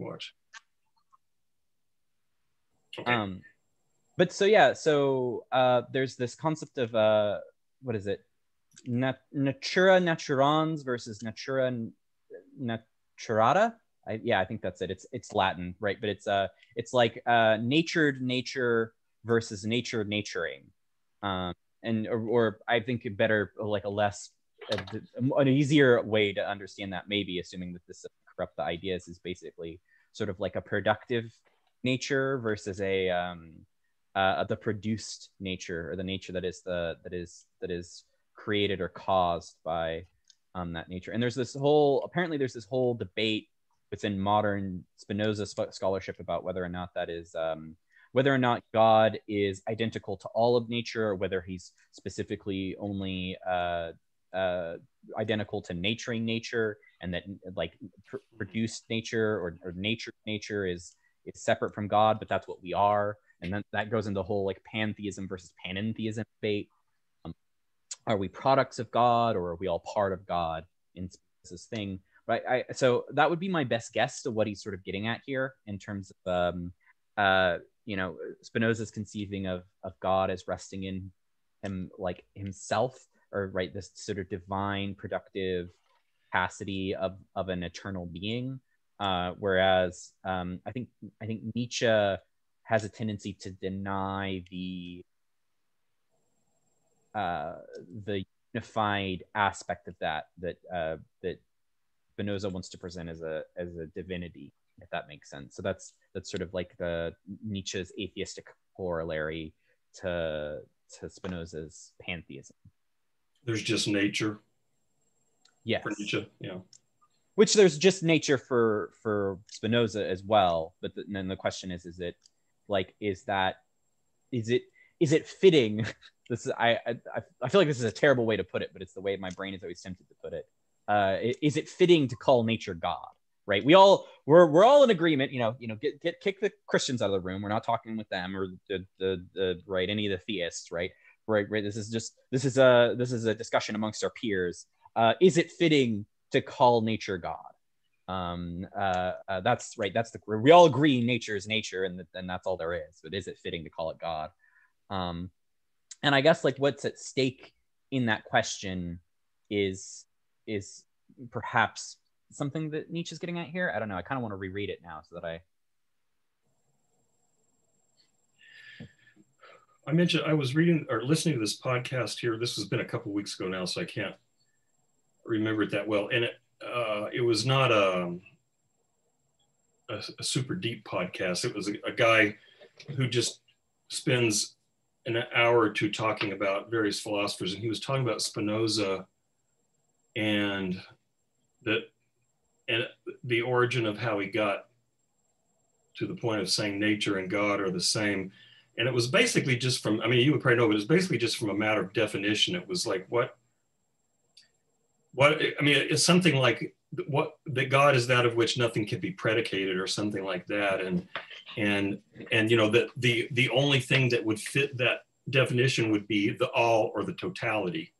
watch. Okay. But so yeah, so there's this concept of what is it? Natura naturans versus natura naturata. I think that's it. It's Latin, right? But it's like natured nature versus nature naturing, and or I think better like an easier way to understand that, maybe assuming that this corrupt the ideas, is basically sort of like a productive nature versus the produced nature, or the nature that is created or caused by that nature. And there's this whole debate within modern Spinoza scholarship about whether or not that is whether or not God is identical to all of nature, or whether he's specifically only identical to naturing nature, and that like produced nature or nature is separate from God, but that's what we are. And then that goes into the whole like pantheism versus panentheism debate. Are we products of God, or are we all part of God in this thing? But so that would be my best guess to what he's sort of getting at here in terms of Spinoza's conceiving of God as resting in him, like himself, or right, this sort of divine productive capacity of an eternal being. Whereas I think Nietzsche has a tendency to deny the unified aspect of that Spinoza wants to present as a divinity, if that makes sense. So that's sort of like the Nietzsche's atheistic corollary to Spinoza's pantheism. There's just nature. Yes. For Nietzsche, yeah. Which there's just nature for Spinoza as well, but then the question is it like is it fitting? This is I feel like this is a terrible way to put it, but it's the way my brain is always tempted to put it. Is it fitting to call nature God? Right? We're all in agreement. Kick the Christians out of the room. We're not talking with them, or the right, any of the theists. Right? Right. This is a discussion amongst our peers. Is it fitting to call nature God? That's right. We all agree nature is nature, and that's all there is. But is it fitting to call it God? And I guess like what's at stake in that question is perhaps something that Nietzsche's getting at here. I don't know. I kind of want to reread it now so that I mentioned I was reading or listening to this podcast here. This has been a couple of weeks ago now, so I can't remember it that well. And it was not a super deep podcast. It was a guy who just spends an hour or two talking about various philosophers, and he was talking about Spinoza and the origin of how he got to the point of saying nature and God are the same. And it was basically just from, I mean, you would probably know, but it was basically just from a matter of definition. It was like, it's something like that God is that of which nothing can be predicated, or something like that. And that the only thing that would fit that definition would be the all or the totality.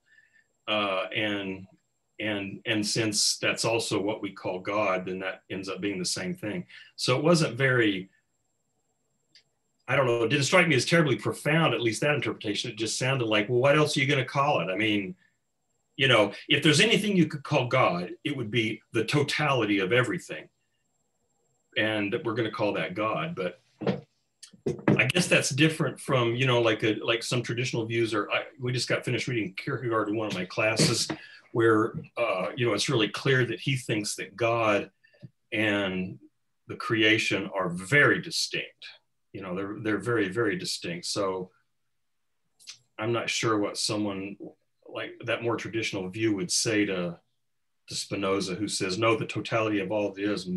And since that's also what we call God, then that ends up being the same thing. So it wasn't very, I don't know, it didn't strike me as terribly profound, at least that interpretation. It just sounded like, well, what else are you going to call it? I mean, if there's anything you could call God, it would be the totality of everything. And we're going to call that God. But I guess that's different from, like some traditional views, we just got finished reading Kierkegaard in one of my classes where, it's really clear that he thinks that God and the creation are very distinct. They're very, very distinct. So I'm not sure what someone like that more traditional view would say to Spinoza, who says, no, the totality of all it is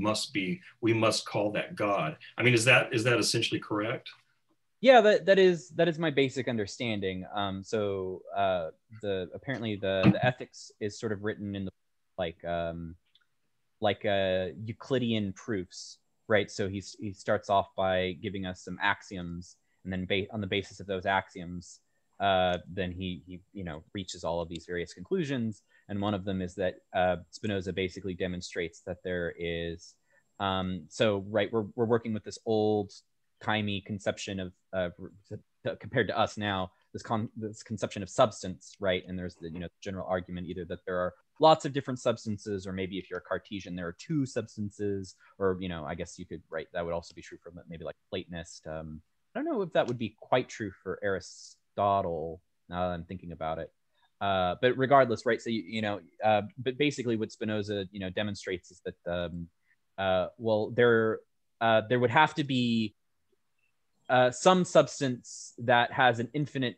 we must call that God. I mean, is that essentially correct? Yeah, that is my basic understanding. So apparently the ethics is sort of written in the Euclidean proofs, right? So he starts off by giving us some axioms, and then on the basis of those axioms, then he reaches all of these various conclusions. And one of them is that Spinoza basically demonstrates that there is So right, we're working with this old timey conception of compared to us now, this conception of substance, right? And there's the general argument either that there are lots of different substances, or maybe if you're a Cartesian, there are two substances, or I guess you could that would also be true for maybe like Platonist. I don't know if that would be quite true for Aristotle. Now that I'm thinking about it. But regardless, right? So but basically, what Spinoza demonstrates is that well, there would have to be some substance that has an infinite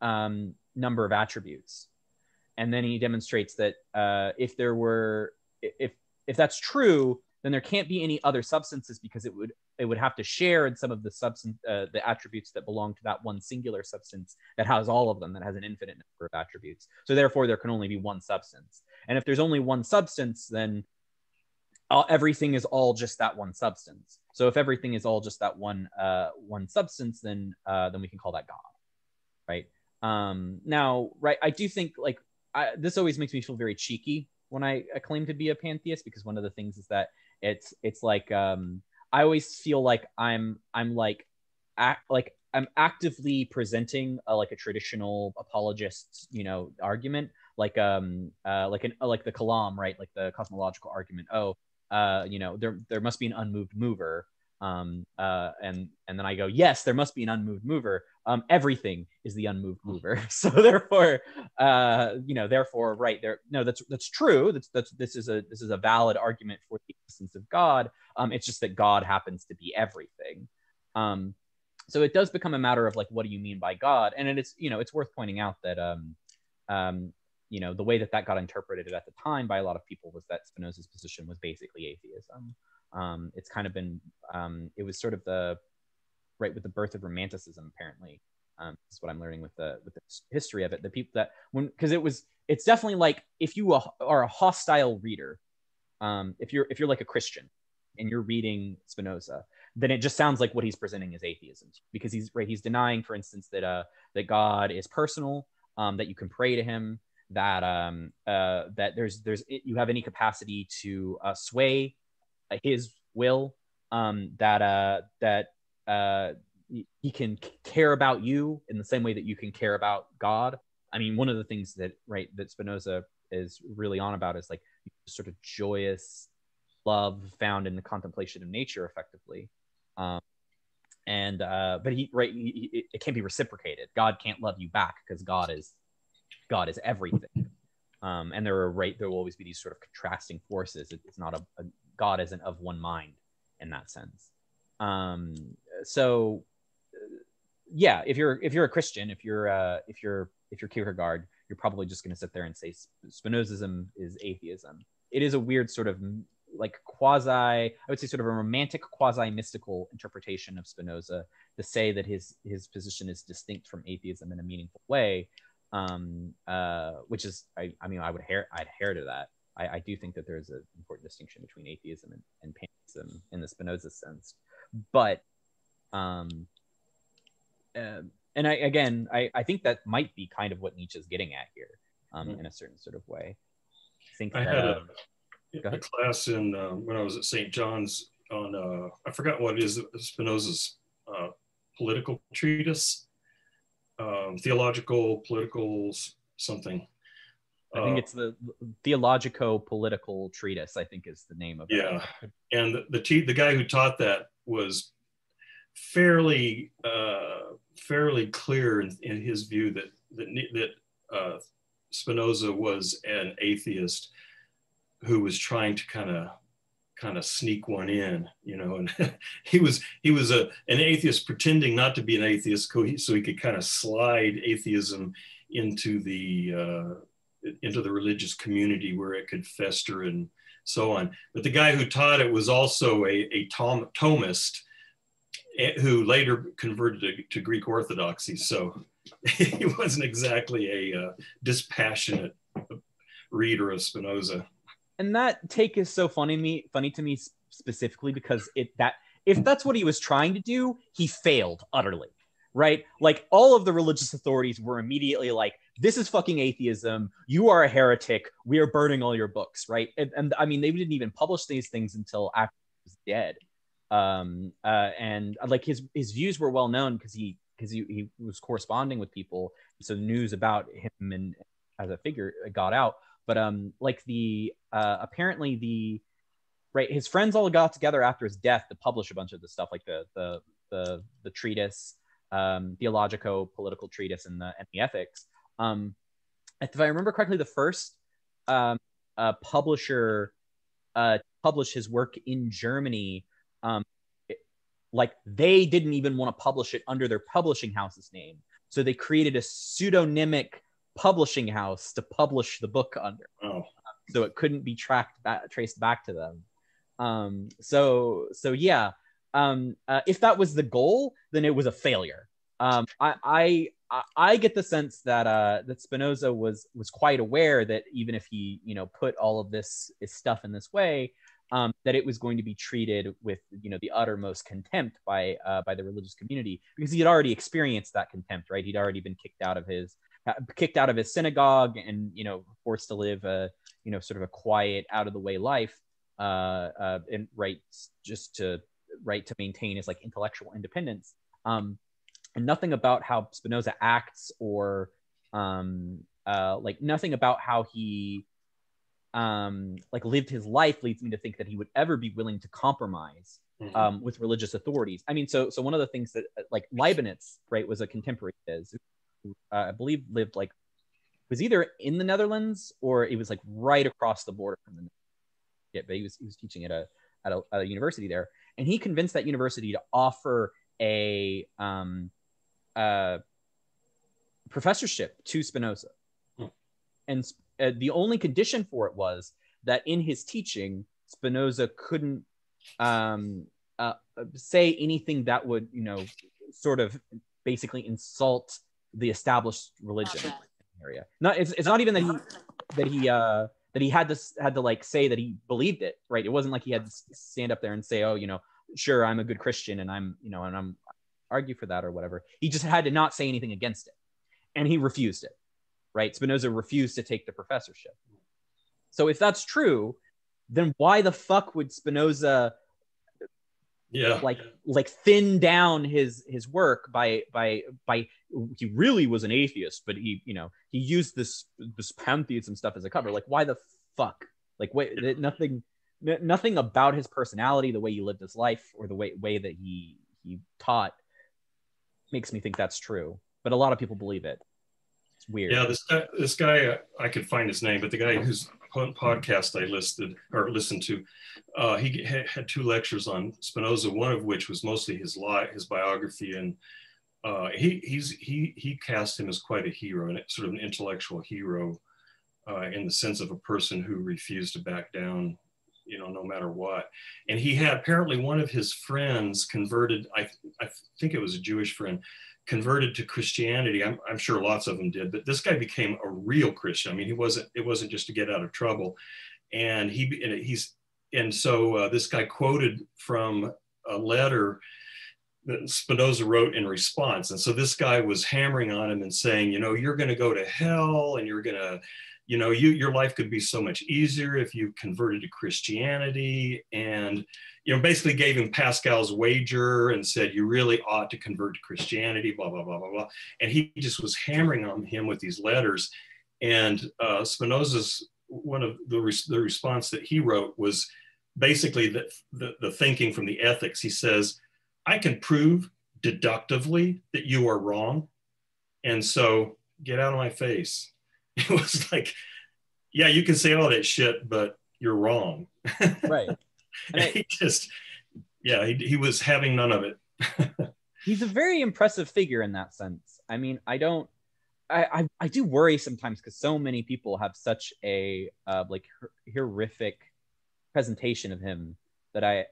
number of attributes, and then he demonstrates that if that's true, then there can't be any other substances, because it would have to share in some of the attributes that belong to that one singular substance that has all of them, that has an infinite number of attributes. So therefore, there can only be one substance. And if there's only one substance, then everything is all just that one substance. So if everything is all just that one substance, then we can call that God, right? Now, right, I do think this always makes me feel very cheeky when I claim to be a pantheist, because one of the things is that it's like I always feel like I'm actively presenting a traditional apologist argument, like the Kalam, right, like the cosmological argument. There must be an unmoved mover, and then I go, yes, there must be an unmoved mover. Everything is the unmoved mover. So therefore, right there, no, that's true. This is a valid argument for the existence of God. It's just that God happens to be everything. So it does become a matter of what do you mean by God? And it's worth pointing out that the way that got interpreted at the time by a lot of people was that Spinoza's position was basically atheism. It's kind of been it was sort of with the birth of Romanticism, apparently. That's what I'm learning with the history of it. The people that because it's definitely if you are a hostile reader, if you're like a Christian and you're reading Spinoza, then it just sounds like what he's presenting is atheism, because he's denying, for instance, that God is personal, that you can pray to him, that there's you have any capacity to sway his will, that he can care about you in the same way that you can care about God. I mean, one of the things that Spinoza is really on about is sort of joyous love found in the contemplation of nature, effectively. But it can't be reciprocated. God can't love you back, because God is everything. And there will always be these sort of contrasting forces. It's not a God isn't of one mind in that sense. So yeah, if you're a Christian, if you're Kierkegaard, you're probably just going to sit there and say Spinozism is atheism. It is a weird sort of quasi, I would say, sort of a romantic quasi mystical interpretation of Spinoza to say that his position is distinct from atheism in a meaningful way. Which is, I'd adhere to that. I do think that there's an important distinction between atheism and pantheism in the Spinoza sense. But and I think that might be kind of what Nietzsche's getting at here, in a certain sort of way. I had a class in when I was at St. John's on I forgot what it is, Spinoza's political treatise, theological, political something. I think it's the theologico-political treatise, I think is the name of it. Yeah, and the guy who taught that was fairly clear in his view that Spinoza was an atheist who was trying to kind of sneak one in, and he was an atheist pretending not to be an atheist, so he could kind of slide atheism into the religious community where it could fester and so on. But the guy who taught it was also a Thomist who later converted to Greek Orthodoxy. So he wasn't exactly a dispassionate reader of Spinoza. And that take is so funny to me specifically because if that's what he was trying to do, he failed utterly, right? All of the religious authorities were immediately like, this is fucking atheism. You are a heretic. We are burning all your books, right? And I mean, they didn't even publish these things until after he was dead. And like his views were well known because he was corresponding with people, so news about him and as a figure got out. But like the apparently the right, his friends all got together after his death to publish a bunch of the stuff, like the treatise, theologico-political treatise, and the ethics. If I remember correctly, the first publisher publish his work in Germany, like they didn't even want to publish it under their publishing house's name, so they created a pseudonymic publishing house to publish the book under. Oh. So it couldn't be traced back to them. So yeah. If that was the goal, then it was a failure. I get the sense that that Spinoza was quite aware that even if he put all of this stuff in this way, that it was going to be treated with the uttermost contempt by the religious community, because he had already experienced that contempt, right? He'd already been kicked out of his synagogue and forced to live a sort of a quiet, out of the way life, and to maintain his like intellectual independence. And nothing about how Spinoza acts or like nothing about how he like lived his life leads me to think that he would ever be willing to compromise with religious authorities. I mean, so one of the things that like Leibniz, right, was a contemporary of his, who I believe lived like, was either in the Netherlands or it was like right across the border from the Netherlands. Yeah, but he was teaching at a university there, and he convinced that university to offer a professorship to Spinoza. And the only condition for it was that in his teaching, Spinoza couldn't say anything that would, sort of basically insult the established religion area. It's not even that he had to like say that he believed it, right? It wasn't like he had to stand up there and say, oh, sure, I'm a good Christian and I'm argue for that or whatever. He just had to not say anything against it, and he refused it, right? Spinoza refused to take the professorship. So if that's true, then why the fuck would Spinoza like thin down his work by he really was an atheist, but he used this pantheism stuff as a cover? Like, why the fuck? Like, wait, nothing about his personality, the way he lived his life, or the way that he taught makes me think that's true. But a lot of people believe it. It's weird. Yeah, this guy, I could find his name, but the guy whose podcast I listened to, he had 2 lectures on Spinoza, one of which was mostly his biography, and he cast him as quite a hero, and sort of an intellectual hero, in the sense of a person who refused to back down, no matter what. And he had apparently one of his friends converted. I think it was a Jewish friend, converted to Christianity. I'm sure lots of them did, but this guy became a real Christian. I mean, it wasn't just to get out of trouble. And so this guy quoted from a letter that Spinoza wrote in response. And so this guy was hammering on him and saying, you're going to go to hell, and you're going to, your life could be so much easier if you converted to Christianity. And, basically gave him Pascal's wager and said, you really ought to convert to Christianity, blah, blah, blah, blah, blah. And he just was hammering on him with these letters. And Spinoza's, one of the response that he wrote was basically the thinking from the ethics. He says, I can prove deductively that you are wrong, and so get out of my face. It was like, yeah, you can say all that shit, but you're wrong. Right. And he was having none of it. He's a very impressive figure in that sense. I mean, I do worry sometimes because so many people have such a like horrific presentation of him that I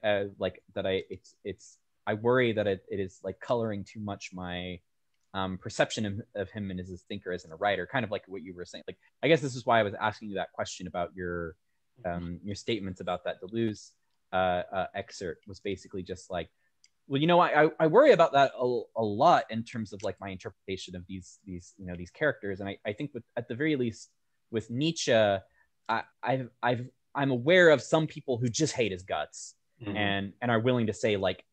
worry that it is like coloring too much my perception of him and as a thinker, as in a writer, kind of like what you were saying. Like, I guess this is why I was asking you that question about your statements about that Deleuze excerpt, was basically just like, well, I worry about that a lot in terms of like my interpretation of these characters. And I think at the very least with Nietzsche, I'm aware of some people who just hate his guts. and are willing to say like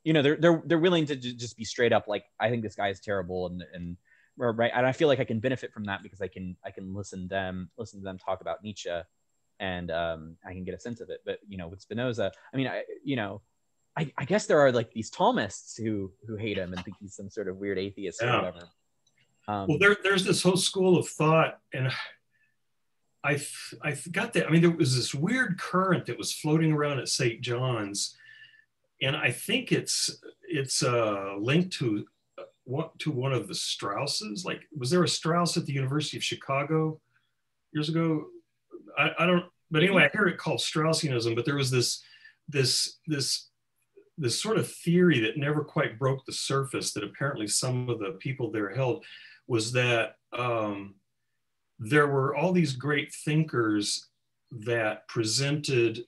they're willing to just be straight up like, I think this guy is terrible, and right, and I feel like I can benefit from that because I can listen to them talk about Nietzsche, and I can get a sense of it. But with Spinoza, I mean, I guess there are like these Thomists who hate him and think he's some sort of weird atheist or whatever. Well, there's this whole school of thought, and I forgot that. I mean, there was this weird current that was floating around at St. John's, and I think it's linked to one of the Strausses. Like, was there a Strauss at the University of Chicago years ago? I don't. But anyway, I heard it called Straussianism. But there was this sort of theory that never quite broke the surface, that apparently some of the people there held, was that there were all these great thinkers that presented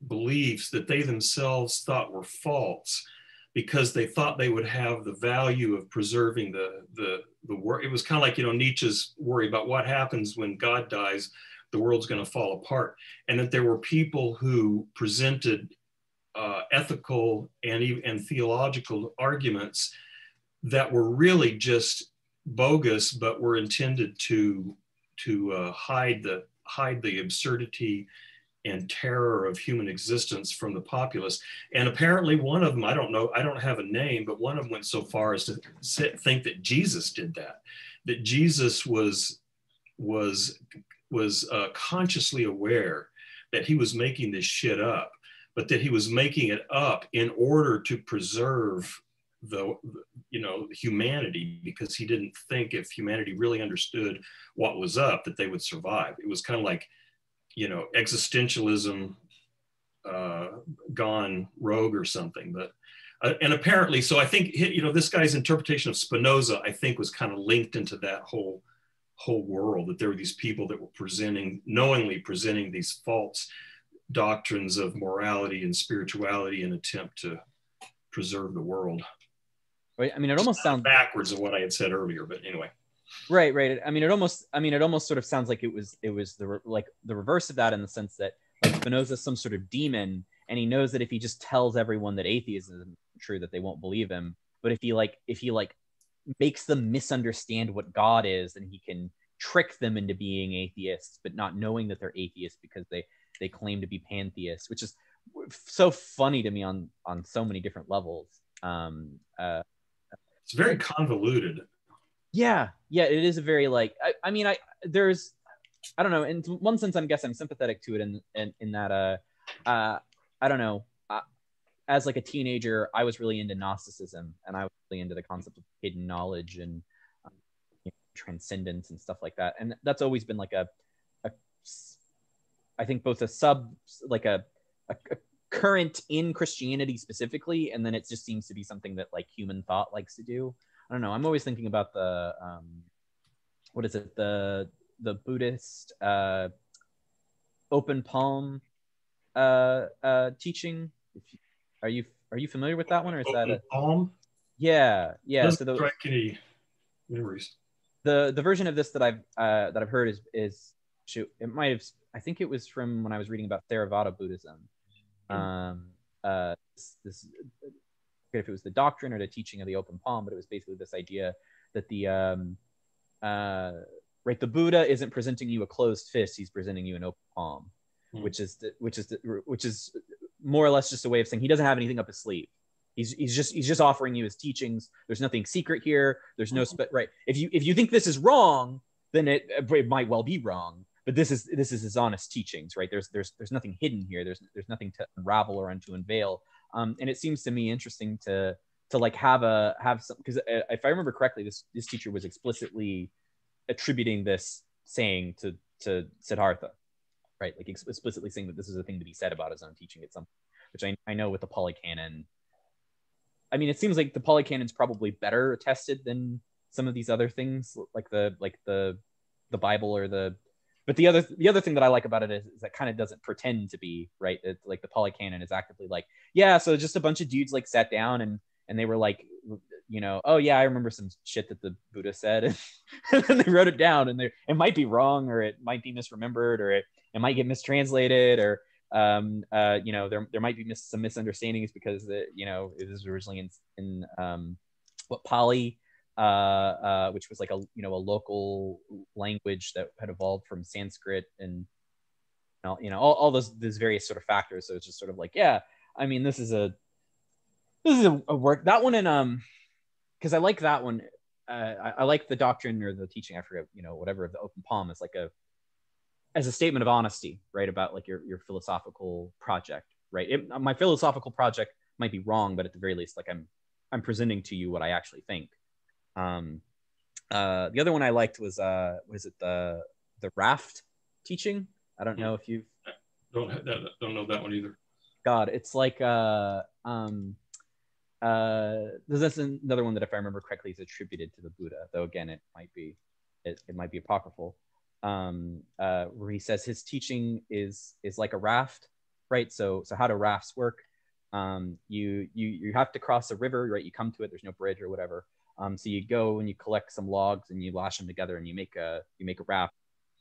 beliefs that they themselves thought were false, because they thought they would have the value of preserving the world. It was kind of like, Nietzsche's worry about what happens when God dies, the world's going to fall apart. And that there were people who presented ethical and theological arguments that were really just bogus, but were intended to hide the absurdity and terror of human existence from the populace. And apparently one of them, I don't know, I don't have a name, but one of them went so far as to think that Jesus did that Jesus was consciously aware that he was making this shit up, but that he was making it up in order to preserve humanity, because he didn't think if humanity really understood what was up, that they would survive. It was kind of like, existentialism gone rogue or something. But and apparently, so I think this guy's interpretation of Spinoza, I think, was kind of linked into that whole world, that there were these people that were knowingly presenting these false doctrines of morality and spirituality in an attempt to preserve the world. Right. I mean, it almost sounds backwards of what I had said earlier, but anyway. Right. I mean, it almost sort of sounds like it was the reverse of that, in the sense that like Spinoza is some sort of demon, and he knows that if he just tells everyone that atheism is true, that they won't believe him. But if he makes them misunderstand what God is, then he can trick them into being atheists, but not knowing that they're atheists because they claim to be pantheists, which is so funny to me on so many different levels. It's very convoluted. Yeah, it is a very I don't know, in one sense I'm sympathetic to it in that I don't know, as like a teenager I was really into Gnosticism, and I was really into the concept of hidden knowledge and transcendence and stuff like that, and that's always been like a I think both a current in Christianity specifically, and then it just seems to be something that like human thought likes to do. I don't know. I'm always thinking about the what is it? The Buddhist open palm teaching. Are you familiar with that one, or is open that a palm? Yeah. Doesn't strike any memories. The version of this that I've heard is it might have, I think it was from when I was reading about Theravada Buddhism. This I forget if it was the doctrine or the teaching of the open palm, but it was basically this idea that the Buddha isn't presenting you a closed fist; he's presenting you an open palm, which is more or less just a way of saying he doesn't have anything up his sleeve. He's just offering you his teachings. There's nothing secret here. There's no right. If you think this is wrong, then it might well be wrong. But this is his honest teachings, right? There's nothing hidden here. There's nothing to unravel or to unveil. And it seems to me interesting to like have some, because if I remember correctly, this teacher was explicitly attributing this saying to Siddhartha, right? Like explicitly saying that this is a thing that he said about his own teaching at some point, which I know with the Pali Canon. I mean, it seems like the Pali Canon's probably better attested than some of these other things, like the Bible or the. But the other thing that I like about it is that kind of doesn't pretend to be, right. It's like the Pali Canon is actively like, yeah, so just a bunch of dudes like sat down and they were like, oh yeah, I remember some shit that the Buddha said, and then they wrote it down, and it might be wrong, or it might be misremembered, or it might get mistranslated, there might be some misunderstandings because it was originally in what Pali, which was like a local language that had evolved from Sanskrit, and all those various sort of factors. So it's just sort of like, yeah, I mean, this is a work, that one, and because I like that one. I like the doctrine or the teaching, I forget, whatever, of the open palm as as a statement of honesty, right, about like your philosophical project, right? My philosophical project might be wrong, but at the very least, like I'm presenting to you what I actually think. The other one I liked was the raft teaching. I don't know if you've don't know that one either. God, it's like there's another one that, if I remember correctly, is attributed to the Buddha, though again it might be apocryphal, where he says his teaching is like a raft, right? So how do rafts work? You have to cross a river, right? You come to it, there's no bridge or whatever. So you go and you collect some logs and you lash them together and you make a raft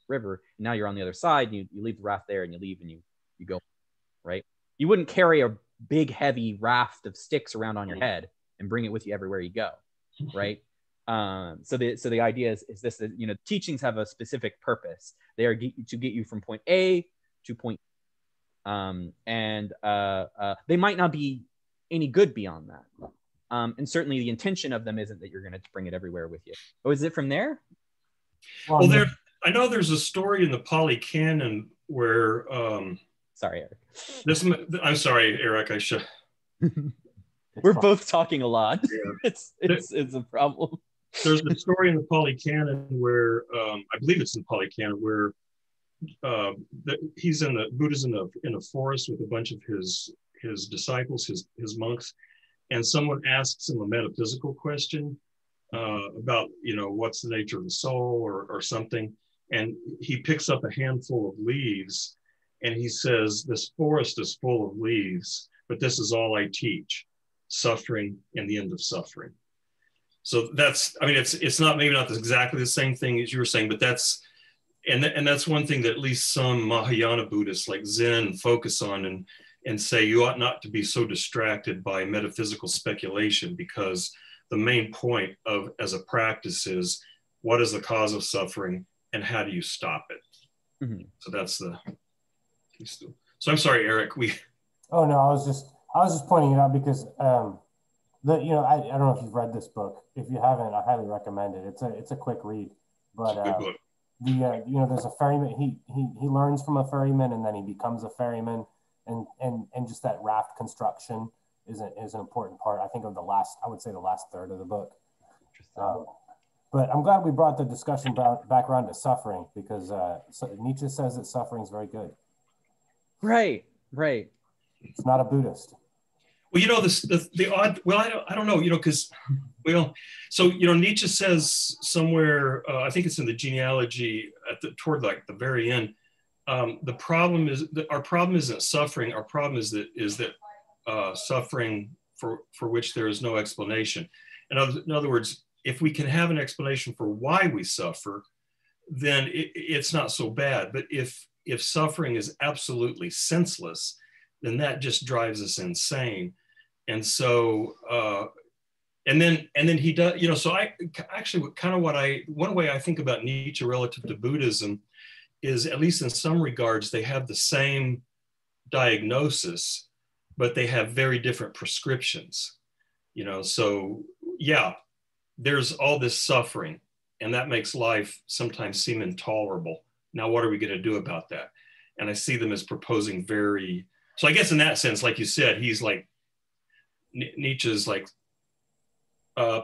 river. And now you're on the other side. You leave the raft there and you leave and you go, right? You wouldn't carry a big heavy raft of sticks around on your head and bring it with you everywhere you go, right? So the idea is this, that teachings have a specific purpose. They are to get you from point A to point B. And they might not be any good beyond that. And certainly the intention of them isn't that you're going to bring it everywhere with you. Oh, is it from there? Well, I know there's a story in the Pali Canon where sorry, Eric. I'm sorry, Eric. I should. We're both talking a lot. Yeah. It's a problem. There's a story in the Pali Canon where I believe it's in Pali Canon where Buddha's in a forest with a bunch of his disciples, his monks, and someone asks him a metaphysical question about what's the nature of the soul or something, and he picks up a handful of leaves and he says, "This forest is full of leaves, but this is all I teach: suffering and the end of suffering." So it's not exactly the same thing as you were saying, but that's one thing that at least some Mahayana Buddhists like Zen focus on and say you ought not to be so distracted by metaphysical speculation, because the main point as a practice is what is the cause of suffering and how do you stop it? Mm-hmm. So that's the piece. So I'm sorry, Eric. Oh no, I was just pointing it out because I don't know if you've read this book. If you haven't, I highly recommend it. It's a quick read, but it's a good book. There's a ferryman. He learns from a ferryman and then he becomes a ferryman, and just that raft construction is an important part. I think of the last third of the book. But I'm glad we brought the discussion back around to suffering, because Nietzsche says that suffering is very good. Right. It's not a Buddhist. Well, the odd. Well, I don't know. Because so Nietzsche says somewhere. I think it's in the genealogy toward like the very end. The problem is that our problem isn't suffering. Our problem is that suffering for which there is no explanation. In other words, if we can have an explanation for why we suffer, then it's not so bad. But if suffering is absolutely senseless, then that just drives us insane. And so, and then he does, so I actually one way I think about Nietzsche relative to Buddhism is, at least in some regards, they have the same diagnosis, but they have very different prescriptions, so yeah, there's all this suffering and that makes life sometimes seem intolerable. Now, what are we going to do about that? And I see them as proposing so I guess in that sense, like you said, he's like, Nietzsche's like,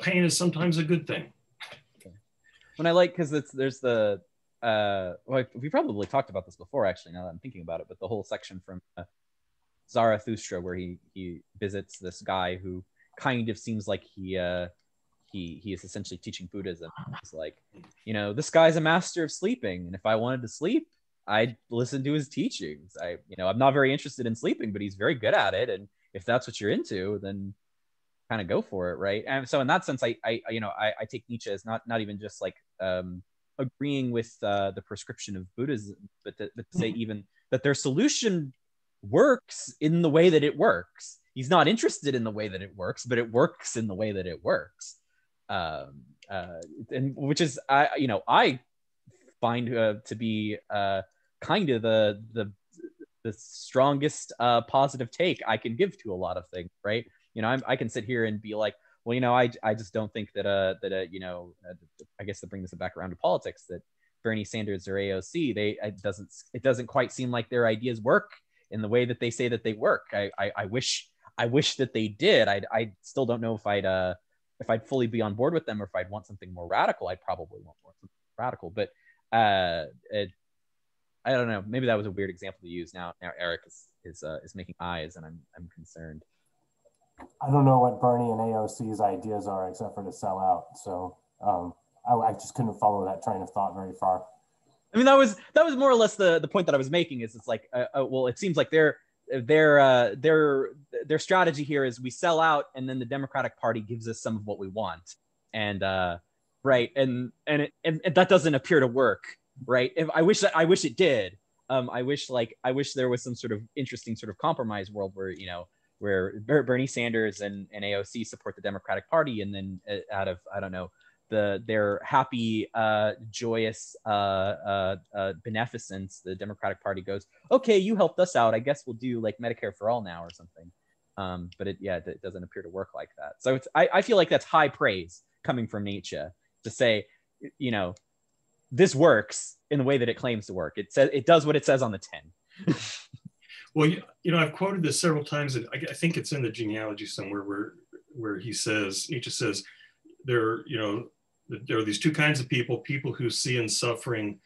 pain is sometimes a good thing. When I like, because there's the, we probably talked about this before, actually, now that I'm thinking about it, but the whole section from Zarathustra where he visits this guy who kind of seems like he is essentially teaching Buddhism. He's like, this guy's a master of sleeping, and if I wanted to sleep, I'd listen to his teachings. I'm not very interested in sleeping, but he's very good at it, and if that's what you're into, then kind of go for it, right? And so in that sense, I take Nietzsche as not even just like agreeing with the prescription of Buddhism, but to say even that their solution works in the way that it works. He's not interested in the way that it works, but it works in the way that it works. And which is, I find to be kind of the strongest positive take I can give to a lot of things, right? I can sit here and be like, well, I just don't think that I guess to bring this back around to politics, that Bernie Sanders or AOC, it doesn't quite seem like their ideas work in the way that they say that they work. I wish that they did. I still don't know if I'd fully be on board with them, or if I'd want something more radical. I'd probably want more radical, but I don't know. Maybe that was a weird example to use. Now Eric is making eyes, and I'm concerned. I don't know what Bernie and AOC's ideas are, except for to sell out. So I just couldn't follow that train of thought very far. I mean, that was more or less the point that I was making. Is it's like, well, it seems like their strategy here is we sell out, and then the Democratic Party gives us some of what we want, and right, and that doesn't appear to work, right? I wish it did. I wish there was some sort of interesting sort of compromise world where Bernie Sanders and AOC support the Democratic Party, and then out of, I don't know, their happy, joyous beneficence, the Democratic Party goes, okay, you helped us out, I guess we'll do like Medicare for all now or something. But it doesn't appear to work like that. So I feel like that's high praise coming from Nietzsche to say, this works in the way that it claims to work. It does what it says on the tin. Well, I've quoted this several times, and I think it's in the genealogy somewhere where Nietzsche says there are these two kinds of people who see in suffering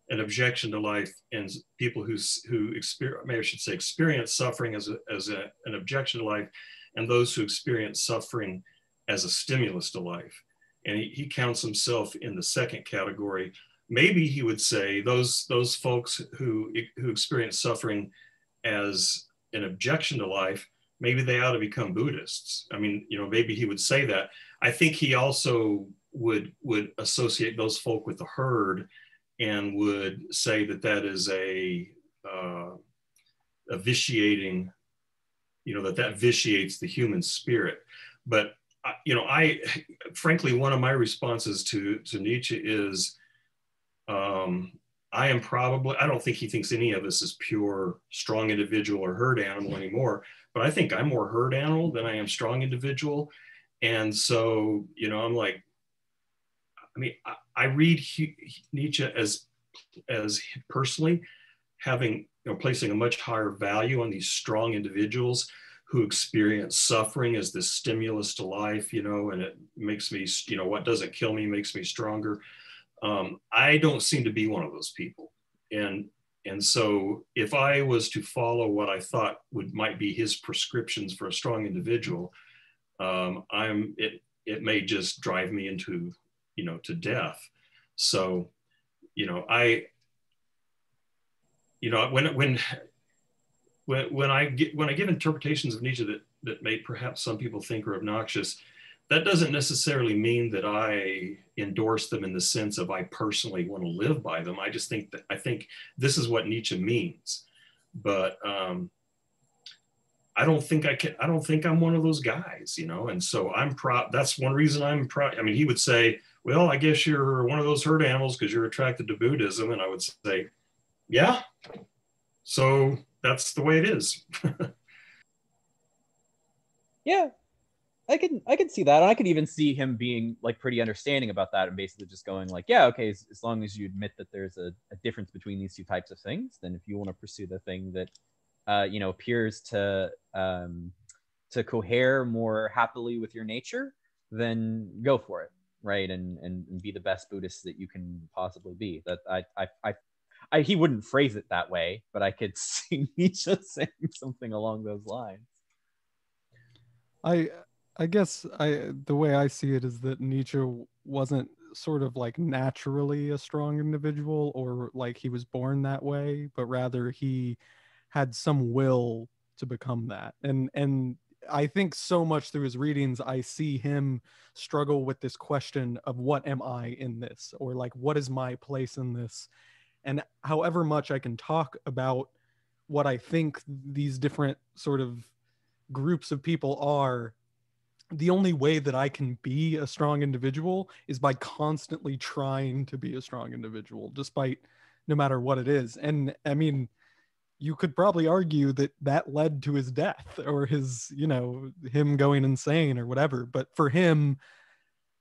an objection to life, and people who experience suffering as an objection to life, and those who experience suffering as a stimulus to life. And he counts himself in the second category. Maybe he would say those folks who experience suffering as an objection to life, maybe they ought to become Buddhists. I mean, maybe he would say that. I think he also would associate those folk with the herd, and would say that is a vitiating, that vitiates the human spirit. But I frankly, one of my responses to Nietzsche is, I don't think he thinks any of us is pure strong individual or herd animal anymore, but I think I'm more herd animal than I am strong individual. And so, I'm like, I read Nietzsche as personally having, placing a much higher value on these strong individuals who experience suffering as this stimulus to life, and it makes me, what doesn't kill me makes me stronger. I don't seem to be one of those people. And so if I was to follow what I thought might be his prescriptions for a strong individual, it may just drive me into, to death. So, when I give interpretations of Nietzsche that may perhaps some people think are obnoxious, that doesn't necessarily mean that I endorse them in the sense of I personally want to live by them. I just think I think this is what Nietzsche means, but I don't think I'm one of those guys, and so I'm proud. That's one reason I'm proud. I mean, he would say, well, I guess you're one of those herd animals because you're attracted to Buddhism. And I would say, yeah, so that's the way it is. Yeah. I can see that. And I could even see him being like pretty understanding about that, and basically just going like, yeah, okay, as long as you admit that there's a difference between these two types of things, then if you want to pursue the thing that appears to cohere more happily with your nature, then go for it, right? And be the best Buddhist that you can possibly be. That he wouldn't phrase it that way, but I could see Nietzsche saying something along those lines. I guess the way I see it is that Nietzsche wasn't sort of like naturally a strong individual, or like he was born that way, but rather he had some will to become that. And I think so much through his readings, I see him struggle with this question of what am I in this, or like what is my place in this. And however much I can talk about what I think these different sort of groups of people are, the only way that I can be a strong individual is by constantly trying to be a strong individual, despite no matter what it is. And I mean, you could probably argue that that led to his death or his, you know, him going insane or whatever. But for him,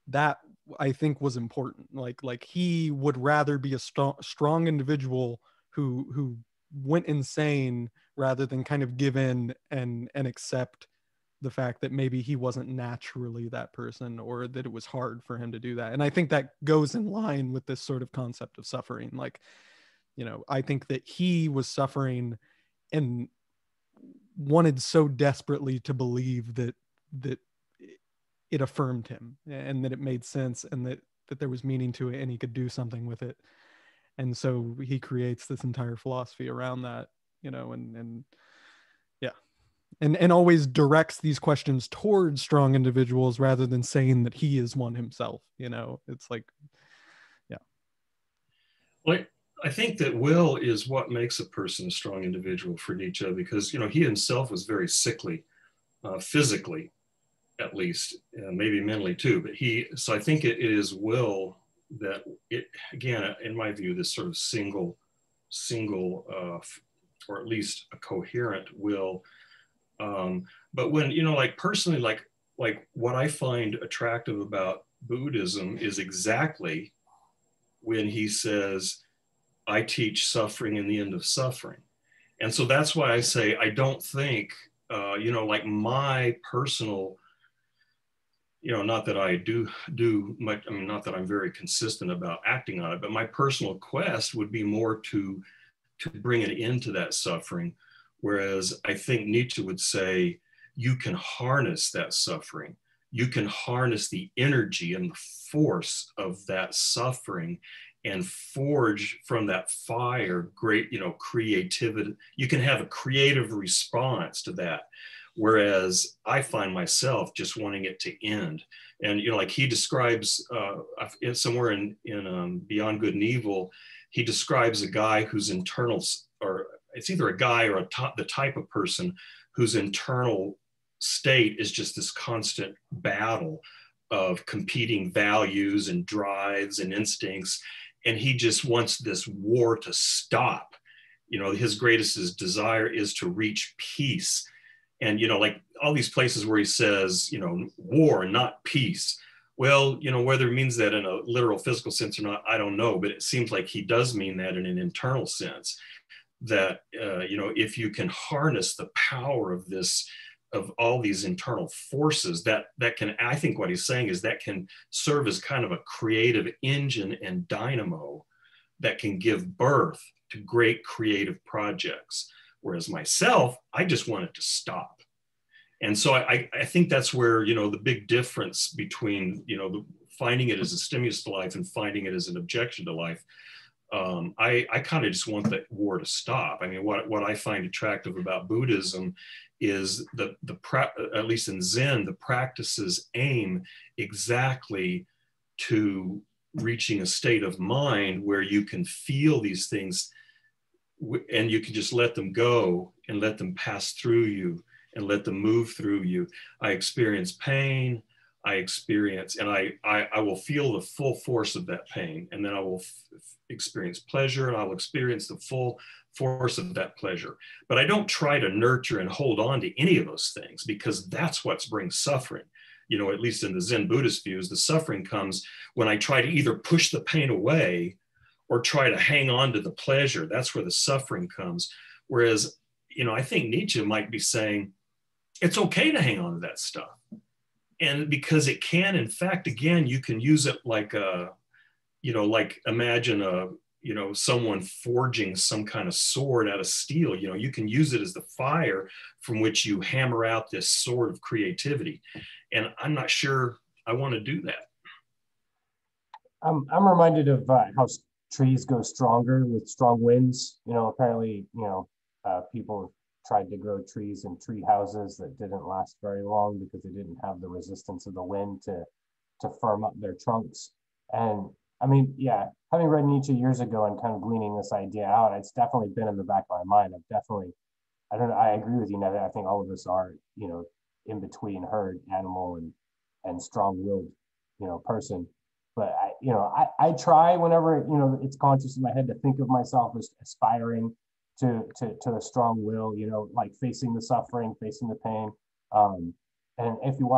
that I think was important. Like he would rather be a strong individual who went insane rather than kind of give in and accept the fact that maybe he wasn't naturally that person, or that it was hard for him to do that. And I think that goes in line with this sort of concept of suffering. Like, you know, I think that he was suffering and wanted so desperately to believe that it affirmed him and that it made sense and that there was meaning to it and he could do something with it. And so he creates this entire philosophy around that, you know, and yeah. And always directs these questions towards strong individuals rather than saying that he is one himself. You know, it's like, yeah. Well, I think that will is what makes a person a strong individual for Nietzsche, because, you know, he himself was very sickly, physically, at least, maybe mentally too. But so I think it is will that it, again, in my view, this sort of single, or at least a coherent will. But when, you know, like personally, like what I find attractive about Buddhism is exactly when he says, I teach suffering and the end of suffering. And so that's why I say, I don't think, you know, like my personal, you know, not that I do much, I mean, not that I'm very consistent about acting on it, but my personal quest would be more to bring an end to that suffering. Whereas I think Nietzsche would say, you can harness that suffering. You can harness the energy and the force of that suffering and forge from that fire great, you know, creativity. You can have a creative response to that. Whereas I find myself just wanting it to end. And, you know, like he describes somewhere in Beyond Good and Evil, he describes a guy whose internal, or it's either a guy or the type of person whose internal state is just this constant battle of competing values and drives and instincts. And he just wants this war to stop. You know, his greatest desire is to reach peace. And, you know, like all these places where he says, you know, war, not peace. Well, you know, whether it means that in a literal physical sense or not, I don't know, but it seems like he does mean that in an internal sense, that, you know, if you can harness the power of this, of all these internal forces, that can, I think what he's saying is that can serve as kind of a creative engine and dynamo that can give birth to great creative projects. Whereas myself, I just want it to stop. And so I think that's where, you know, the big difference between, you know, finding it as a stimulus to life and finding it as an objection to life. I kind of just want that war to stop. I mean, what I find attractive about Buddhism is at least in Zen, the practices aim exactly to reaching a state of mind where you can feel these things and you can just let them go and let them pass through you and let them move through you. I experience pain. I experience, and I will feel the full force of that pain. And then I will experience pleasure, and I'll experience the full force of that pleasure. But I don't try to nurture and hold on to any of those things, because that's what brings suffering. You know, at least in the Zen Buddhist views, the suffering comes when I try to either push the pain away or try to hang on to the pleasure. That's where the suffering comes. Whereas, you know, I think Nietzsche might be saying, it's okay to hang on to that stuff. And because it can, in fact, again, you can use it like you know, like imagine you know, someone forging some kind of sword out of steel. You know, you can use it as the fire from which you hammer out this sword of creativity. And I'm not sure I want to do that. I'm reminded of how trees go stronger with strong winds. You know, apparently, you know, people tried to grow trees in tree houses that didn't last very long because they didn't have the resistance of the wind to firm up their trunks. And I mean, yeah, having read Nietzsche years ago and kind of gleaning this idea out, it's definitely been in the back of my mind. I've definitely, I don't know, I agree with you, Ned. I think all of us are, in between herd, animal, and strong-willed, person. But I try whenever, it's conscious in my head to think of myself as aspiring to the strong will, like facing the suffering, facing the pain. Um, and if you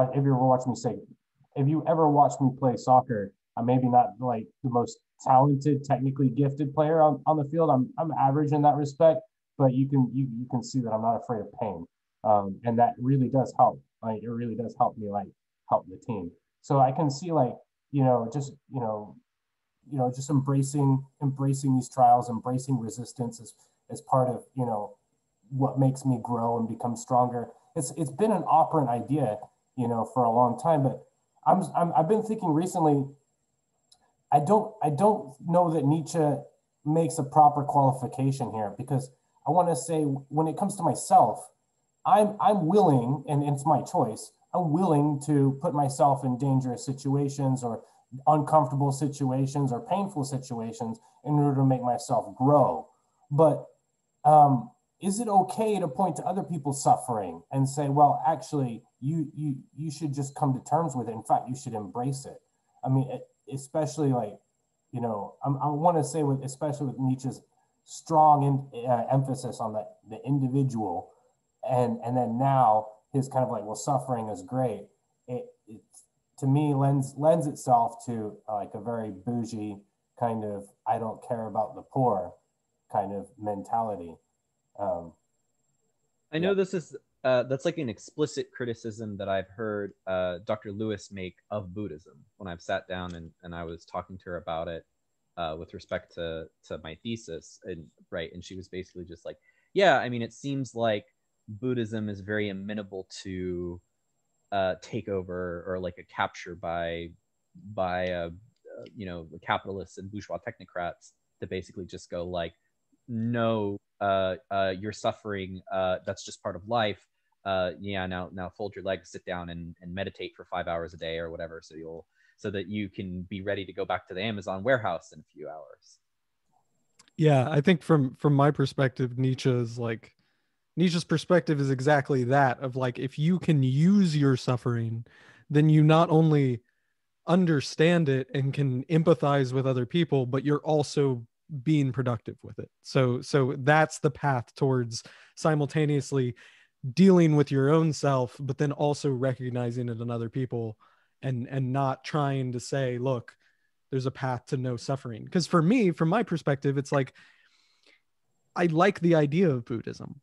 ever watch me play soccer, I'm maybe not like the most talented, technically gifted player on the field. I'm average in that respect, but you can see that I'm not afraid of pain, and that really does help. Like it really does help me, like help the team. So I can see like just just embracing these trials, embracing resistance as part of what makes me grow and become stronger. It's been an operant idea for a long time, but I've been thinking recently. I don't know that Nietzsche makes a proper qualification here, because I want to say when it comes to myself, I'm willing, and it's my choice. I'm willing to put myself in dangerous situations or uncomfortable situations or painful situations in order to make myself grow. But is it okay to point to other people's suffering and say, well, actually, you should just come to terms with it. In fact, you should embrace it. I mean, especially like, I want to say especially with Nietzsche's strong emphasis on the individual, and then now his kind of like, well, suffering is great. It to me lends itself to like a very bougie kind of I don't care about the poor kind of mentality. Um, I yeah. know this is that's like an explicit criticism that I've heard Dr. Lewis make of Buddhism when I've sat down and I was talking to her about it with respect to my thesis, and right, and she was basically just like, yeah, I mean, it seems like Buddhism is very amenable to takeover or like a capture by the capitalists and bourgeois technocrats to basically just go like, no, you're suffering. That's just part of life. Yeah, now fold your legs, sit down, and meditate for 5 hours a day or whatever, so that you can be ready to go back to the Amazon warehouse in a few hours. Yeah, I think from my perspective, Nietzsche's perspective is exactly that, of like, if you can use your suffering, then you not only understand it and can empathize with other people, but you're also being productive with it. So that's the path towards simultaneously dealing with your own self, but then also recognizing it in other people, and not trying to say, look, there's a path to no suffering. Because for me, from my perspective, it's like, I like the idea of Buddhism,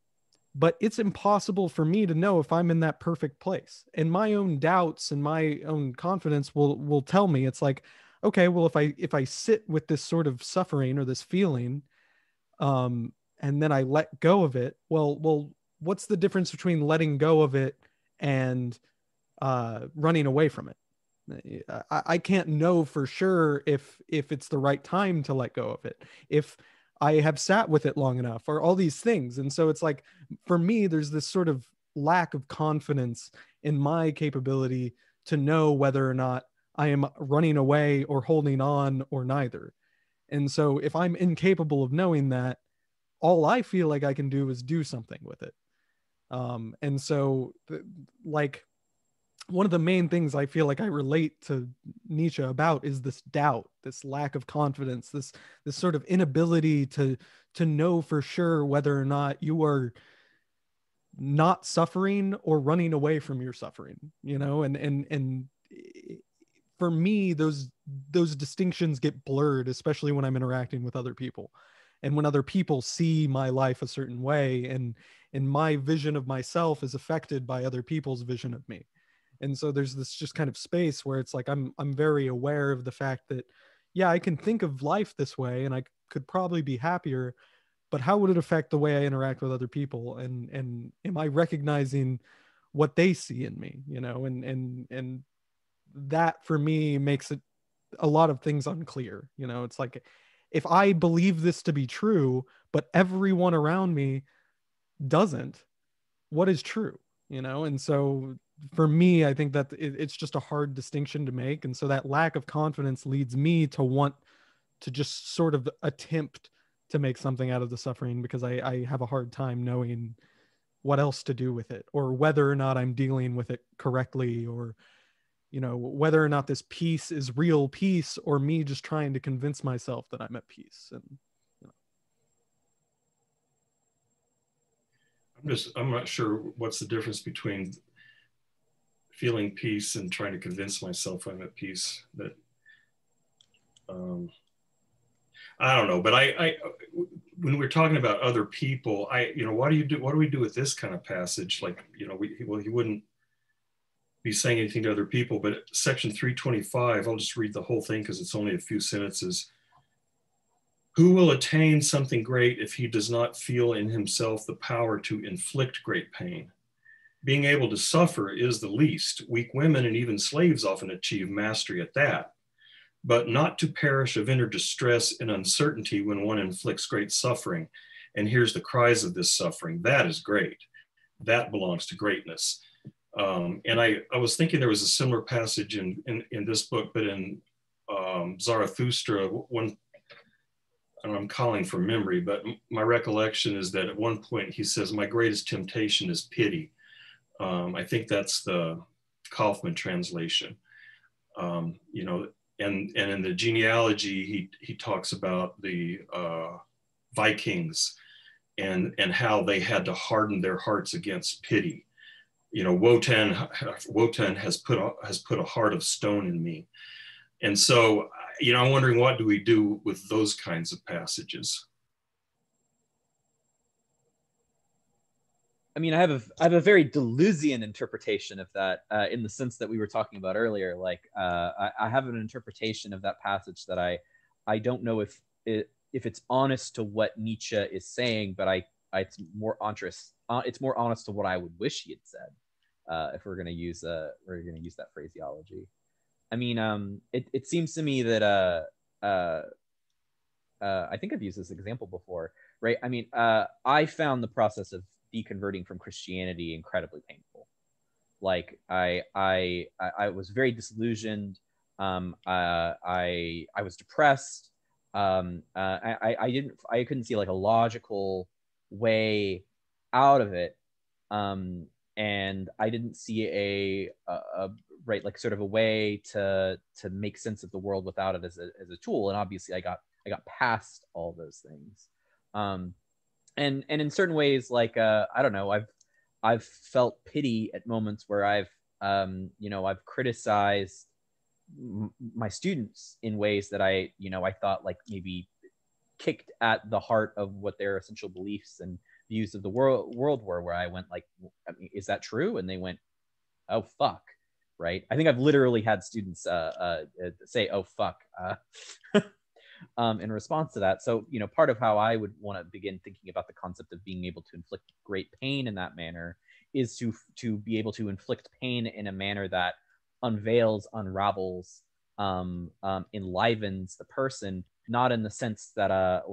but it's impossible for me to know if I'm in that perfect place. And my own doubts and my own confidence will tell me, it's like, okay, well, if I sit with this sort of suffering or this feeling, and then I let go of it, well, what's the difference between letting go of it and running away from it? I can't know for sure if it's the right time to let go of it, if I have sat with it long enough, or all these things. And so it's like, for me, there's this sort of lack of confidence in my capability to know whether or not I am running away or holding on, or neither. And so if I'm incapable of knowing that, all I feel like I can do is do something with it. And so like, one of the main things I feel like I relate to Nietzsche about is this doubt, this lack of confidence, this sort of inability to know for sure whether or not you are not suffering or running away from your suffering, and for me, those distinctions get blurred, especially when I'm interacting with other people, and when other people see my life a certain way, and my vision of myself is affected by other people's vision of me. And so there's this just kind of space where it's like, I'm very aware of the fact that, yeah, I can think of life this way and I could probably be happier, but how would it affect the way I interact with other people? And am I recognizing what they see in me, and that for me makes it a lot of things unclear. It's like, if I believe this to be true, but everyone around me doesn't, what is true? And so for me, I think that it's just a hard distinction to make. And so that lack of confidence leads me to want to just sort of attempt to make something out of the suffering, because I have a hard time knowing what else to do with it, or whether or not I'm dealing with it correctly, or, you know, whether or not this peace is real peace, or me just trying to convince myself that I'm at peace. And you know. I'm not sure what's the difference between feeling peace and trying to convince myself I'm at peace. But I don't know. But when we're talking about other people, you know, what do we do with this kind of passage? Like, you know, he wouldn't be saying anything to other people, but section 325, I'll just read the whole thing because it's only a few sentences. Who will attain something great if he does not feel in himself the power to inflict great pain? Being able to suffer is the least. Weak women and even slaves often achieve mastery at that. But not to perish of inner distress and uncertainty when one inflicts great suffering and hears the cries of this suffering, that is great. That belongs to greatness. And I was thinking there was a similar passage in this book, but in Zarathustra, I'm calling from memory, but my recollection is that at one point he says, my greatest temptation is pity. I think that's the Kaufman translation. You know, and in the genealogy, he talks about the Vikings and how they had to harden their hearts against pity. You know, Wotan has put a heart of stone in me. And so, you know, I'm wondering, what do we do with those kinds of passages? I mean, I have a very Deleuzian interpretation of that, in the sense that we were talking about earlier. Like, I have an interpretation of that passage that I don't know if it's honest to what Nietzsche is saying, but it's more honest to what I would wish he had said, if we're gonna use that phraseology. I mean, it seems to me that I think I've used this example before, right? I mean, I found the process of deconverting from Christianity incredibly painful. Like, I was very disillusioned. I was depressed. I couldn't see like a logical way out of it. And I didn't see a right, like, sort of a way to make sense of the world without it as a tool. And obviously I got past all those things. And in certain ways, like, I don't know, I've felt pity at moments where I've criticized my students in ways that I thought like maybe kicked at the heart of what their essential beliefs and views of the world were, where I went like, I mean, is that true? And they went, oh, fuck. Right. I think I've literally had students say, oh, fuck, in response to that. So, you know, part of how I would want to begin thinking about the concept of being able to inflict great pain in that manner is to be able to inflict pain in a manner that unveils, unravels, enlivens the person, not in the sense that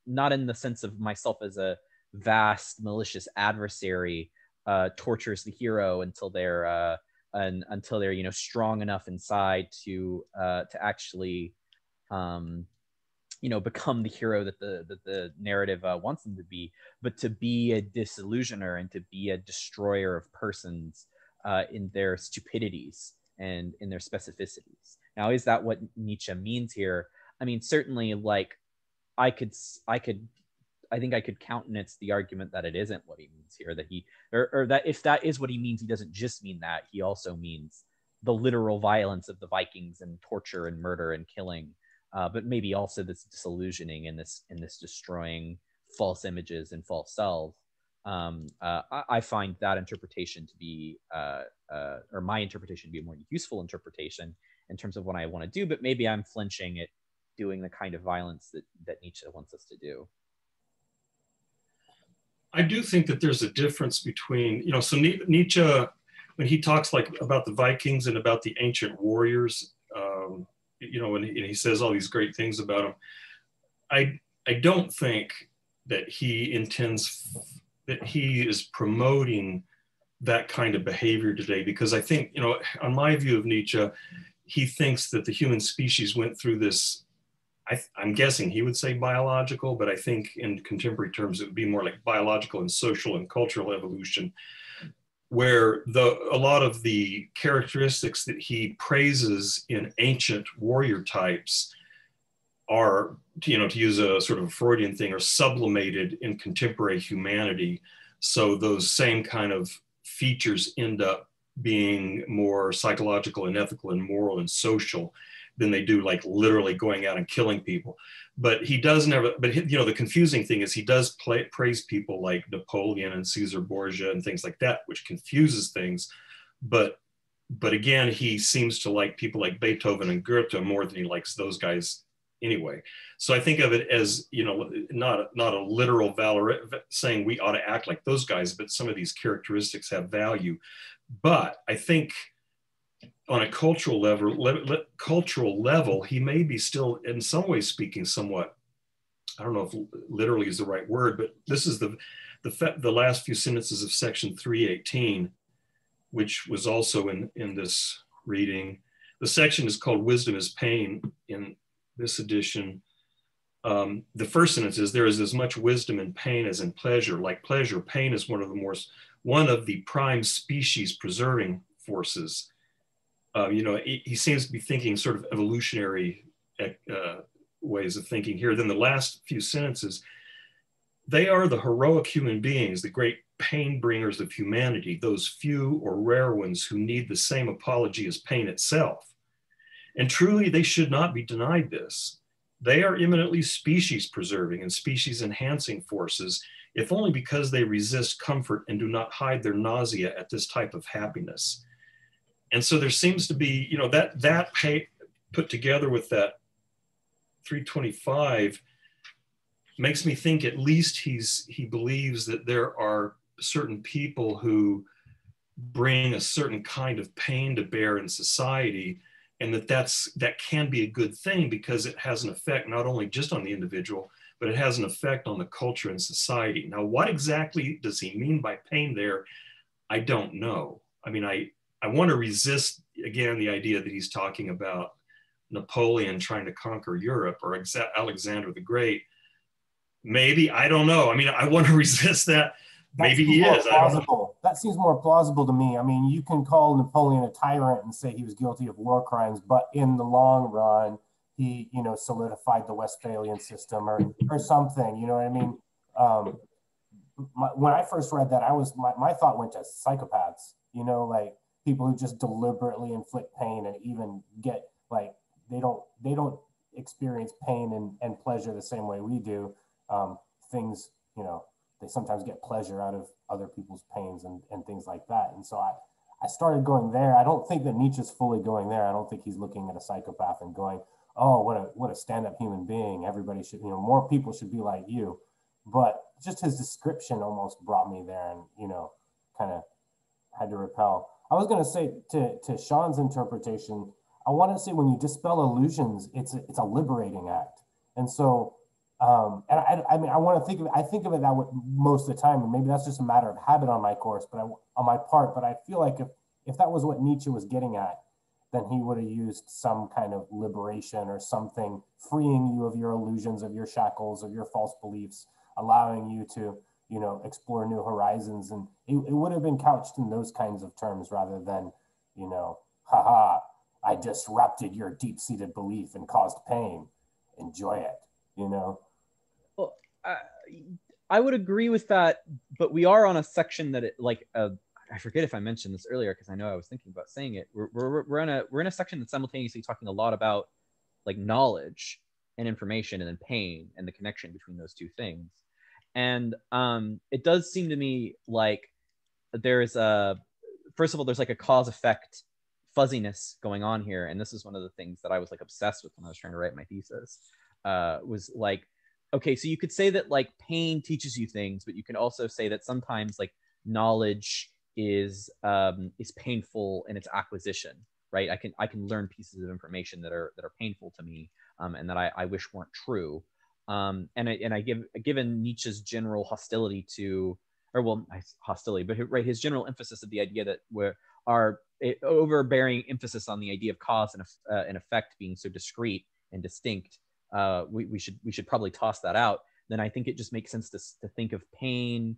not in the sense of myself as a vast malicious adversary tortures the hero until they're strong enough inside to actually become the hero that the narrative wants them to be, but to be a disillusioner and to be a destroyer of persons in their stupidities and in their specificities. Now, is that what Nietzsche means here? I mean, certainly, like, I think I could countenance the argument that it isn't what he means here, that he, or that if that is what he means, he doesn't just mean that, he also means the literal violence of the Vikings and torture and murder and killing, but maybe also this disillusioning and this destroying false images and false selves. I find that interpretation to be, or my interpretation to be a more useful interpretation in terms of what I want to do, but maybe I'm flinching at doing the kind of violence that Nietzsche wants us to do. I do think that there's a difference between, so Nietzsche, when he talks like about the Vikings and about the ancient warriors, and he says all these great things about them, I don't think that he intends, that he is promoting that kind of behavior today, because I think, on my view of Nietzsche, he thinks that the human species went through this, I'm guessing he would say biological, but I think in contemporary terms, it would be more like biological and social and cultural evolution, where a lot of the characteristics that he praises in ancient warrior types are, you know, to use a sort of a Freudian thing, are sublimated in contemporary humanity. So those same kind of features end up being more psychological and ethical and moral and social than they do like literally going out and killing people. But he does never, but you know, the confusing thing is he does praise people like Napoleon and Caesar Borgia and things like that, which confuses things. But again, he seems to like people like Beethoven and Goethe more than he likes those guys anyway. So I think of it as, you know, not a literal valor saying we ought to act like those guys, but some of these characteristics have value. But I think on a cultural level, he may be still, in some ways speaking, somewhat, I don't know if literally is the right word, but this is the last few sentences of section 318, which was also in this reading. The section is called Wisdom is Pain in this edition. The first sentence is, there is as much wisdom in pain as in pleasure. Like pleasure, pain is one of the prime species preserving forces. You know, he seems to be thinking sort of evolutionary ways of thinking here. Then the last few sentences, they are the heroic human beings, the great pain bringers of humanity, those few or rare ones who need the same apology as pain itself. And truly, they should not be denied this. They are eminently species preserving and species enhancing forces, if only because they resist comfort and do not hide their nausea at this type of happiness. And so there seems to be, you know, that put together with that 325 makes me think at least he believes that there are certain people who bring a certain kind of pain to bear in society, and that can be a good thing because it has an effect not only just on the individual, but it has an effect on the culture and society. Now, what exactly does he mean by pain there? I don't know. I mean, I want to resist, again, the idea that he's talking about Napoleon trying to conquer Europe or Alexander the Great. Maybe, I don't know. I mean, I want to resist that. Maybe he is. I don't know. That seems more plausible to me. I mean, you can call Napoleon a tyrant and say he was guilty of war crimes, but in the long run, he, you know, solidified the Westphalian system or something. You know what I mean? When I first read that, my thought went to psychopaths. You know, like people who just deliberately inflict pain and even get like they don't experience pain and pleasure the same way we do. Things, you know, they sometimes get pleasure out of other people's pains and things like that. And so I started going there. I don't think that Nietzsche's fully going there. I don't think he's looking at a psychopath and going, oh, what a stand-up human being. Everybody should, you know, more people should be like you. But just his description almost brought me there and, you know, kind of had to repel. I was going to say to Sean's interpretation, I want to say when you dispel illusions, it's a liberating act. And so, I mean, I think of it that way most of the time, and maybe that's just a matter of habit on my course, on my part. But I feel like if that was what Nietzsche was getting at, then he would have used some kind of liberation or something, freeing you of your illusions, of your shackles, of your false beliefs, allowing you to, you know, explore new horizons. And it would have been couched in those kinds of terms rather than, you know, haha, I disrupted your deep-seated belief and caused pain. Enjoy it, you know. Well, I would agree with that, but we are on a section that I forget if I mentioned this earlier because I know I was thinking about saying it. We're in a section that's simultaneously talking a lot about like knowledge and information and then pain and the connection between those two things. And it does seem to me like there's first of all, there's like a cause effect fuzziness going on here. And this is one of the things that I was like obsessed with when I was trying to write my thesis, was like, okay, so you could say that like pain teaches you things, but you can also say that sometimes like knowledge is painful in its acquisition, right? I can learn pieces of information that are painful to me, and that I wish weren't true. Given Nietzsche's general hostility to, hostility, but right, his general emphasis of the idea that overbearing emphasis on the idea of cause and effect being so discrete and distinct, we should probably toss that out, then I think it just makes sense to think of pain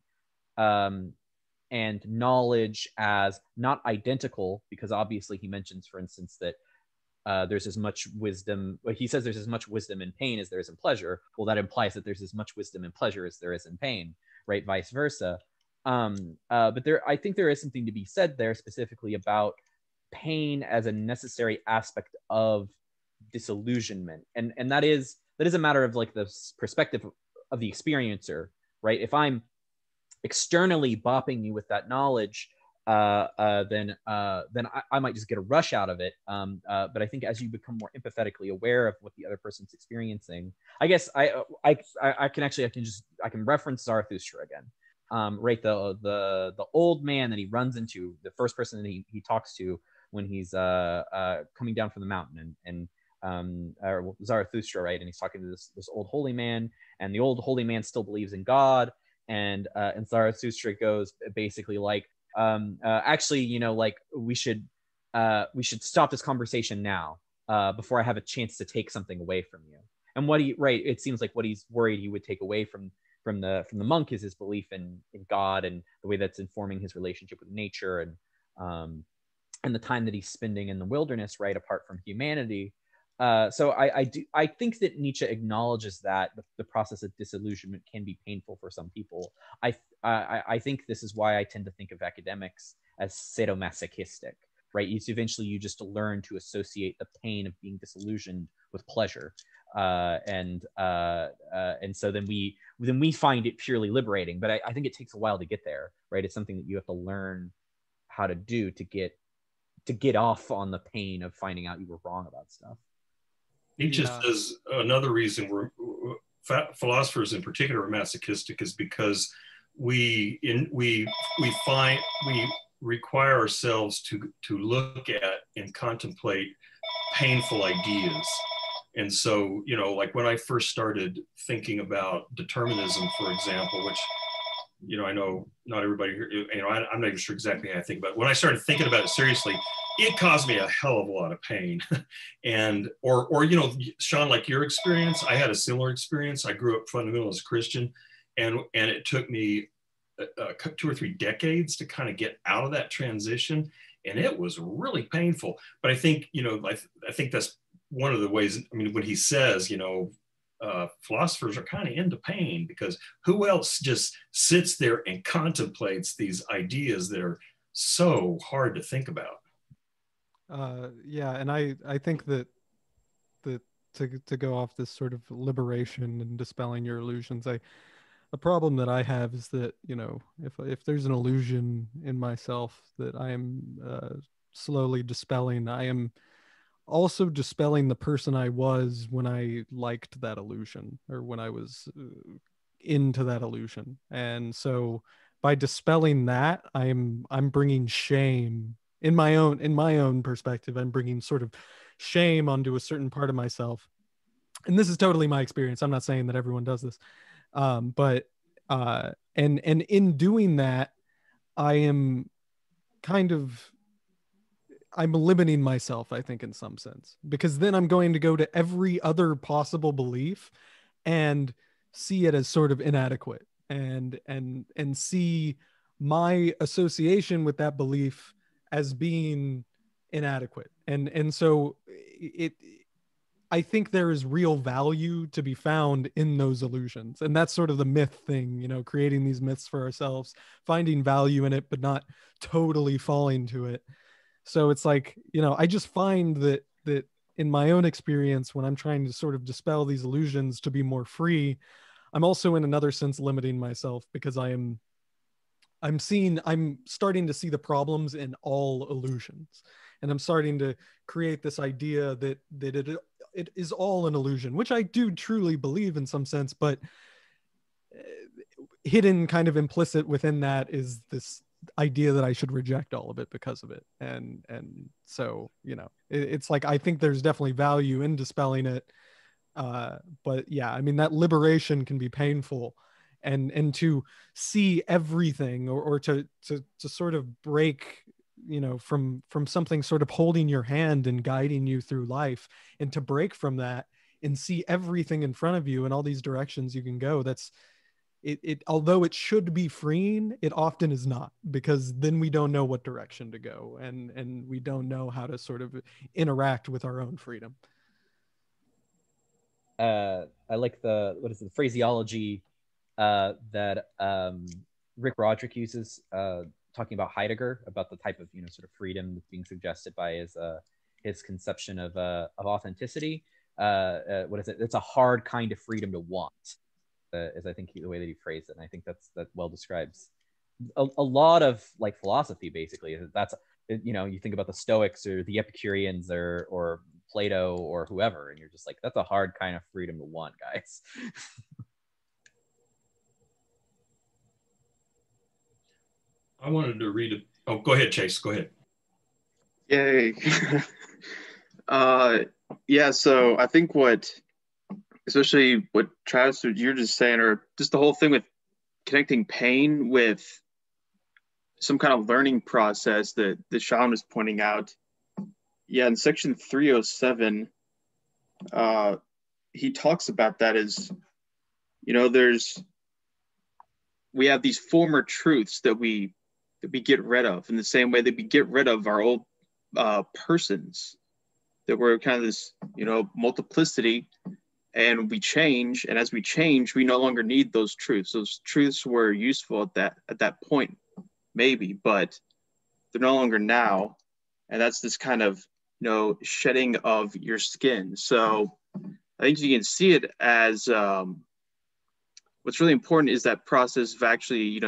and knowledge as not identical, because obviously he mentions, for instance, that there's as much wisdom. He says there's as much wisdom in pain as there is in pleasure. Well, that implies that there's as much wisdom in pleasure as there is in pain, right? Vice versa. But I think there is something to be said there specifically about pain as a necessary aspect of disillusionment, and that is a matter of like the perspective of the experiencer, right? If I'm externally bopping you with that knowledge, then I might just get a rush out of it. But I think as you become more empathetically aware of what the other person's experiencing, I guess I can reference Zarathustra again. Right, the old man that he runs into, the first person that he talks to when he's coming down from the mountain, and Zarathustra, right, and he's talking to this old holy man, and the old holy man still believes in God, and Zarathustra goes basically like, actually, you know, like we should stop this conversation now, before I have a chance to take something away from you. And it seems like what he's worried he would take away from the monk is his belief in God, and the way that's informing his relationship with nature, and the time that he's spending in the wilderness, right, apart from humanity. So I think that Nietzsche acknowledges that the process of disillusionment can be painful for some people. I think this is why I tend to think of academics as sadomasochistic, right? Eventually you just learn to associate the pain of being disillusioned with pleasure. And so then we find it purely liberating, but I think it takes a while to get there, right? It's something that you have to learn how to do to get off on the pain of finding out you were wrong about stuff. Nietzsche says another reason philosophers in particular are masochistic is because we require ourselves to look at and contemplate painful ideas. And so, you know, like when I first started thinking about determinism, for example, which, you know, I know not everybody here, you know, I'm not even sure exactly how I think about it. When I started thinking about it seriously, it caused me a hell of a lot of pain. And, or, you know, Sean, like your experience, I had a similar experience. I grew up fundamentalist Christian, and it took me 2 or 3 decades to kind of get out of that transition. And it was really painful. But I think, you know, I think that's one of the ways, I mean, when he says, you know, philosophers are kind of into pain, because who else just sits there and contemplates these ideas that are so hard to think about? Yeah, and I think that to go off this sort of liberation and dispelling your illusions, a problem that I have is that, you know, if there's an illusion in myself that I am slowly dispelling, I am also dispelling the person I was when I liked that illusion, or when I was into that illusion. And so by dispelling that, I'm bringing shame in my own perspective. I'm bringing sort of shame onto a certain part of myself. And this is totally my experience. I'm not saying that everyone does this. But in doing that, I am I'm limiting myself, I think, in some sense, because then I'm going to go to every other possible belief and see it as sort of inadequate, and see my association with that belief as being inadequate. And so I think there is real value to be found in those illusions. And that's sort of the myth thing, you know, creating these myths for ourselves, finding value in it, but not totally falling to it. So it's like, you know, I just find that in my own experience, when I'm trying to sort of dispel these illusions to be more free, I'm also in another sense limiting myself, because I'm starting to see the problems in all illusions. And I'm starting to create this idea that it is all an illusion, which I do truly believe in some sense, but hidden, kind of implicit within that, is this idea that I should reject all of it because of it. And so, you know, it's like, I think there's definitely value in dispelling it. But yeah, I mean, that liberation can be painful, and to see everything, or to sort of break, you know, from something sort of holding your hand and guiding you through life, and to break from that and see everything in front of you and all these directions you can go. That's it. Although it should be freeing, it often is not, because then we don't know what direction to go, and we don't know how to sort of interact with our own freedom. I like the phraseology that Rick Roderick uses, talking about Heidegger, about the type of sort of freedom that's being suggested by his conception of authenticity. What is it? It's a hard kind of freedom to want, is I think the way that he phrased it, and I think that well describes a lot of like philosophy. Basically, that's you think about the Stoics or the Epicureans or Plato or whoever, and you're just like, that's a hard kind of freedom to want, guys. I wanted to read it. Oh, go ahead, Chase. Go ahead. Yay. Yeah, so I think especially what Travis, you're just saying, or just the whole thing with connecting pain with some kind of learning process that Sean was pointing out. Yeah, in section 307, he talks about that as, we have these former truths that we get rid of, in the same way that we get rid of our old persons, that we're kind of this, multiplicity, and we change. And as we change, we no longer need those truths. Those truths were useful at that point, maybe, but they're no longer now. And that's this kind of, shedding of your skin. So I think you can see it as what's really important is that process of actually,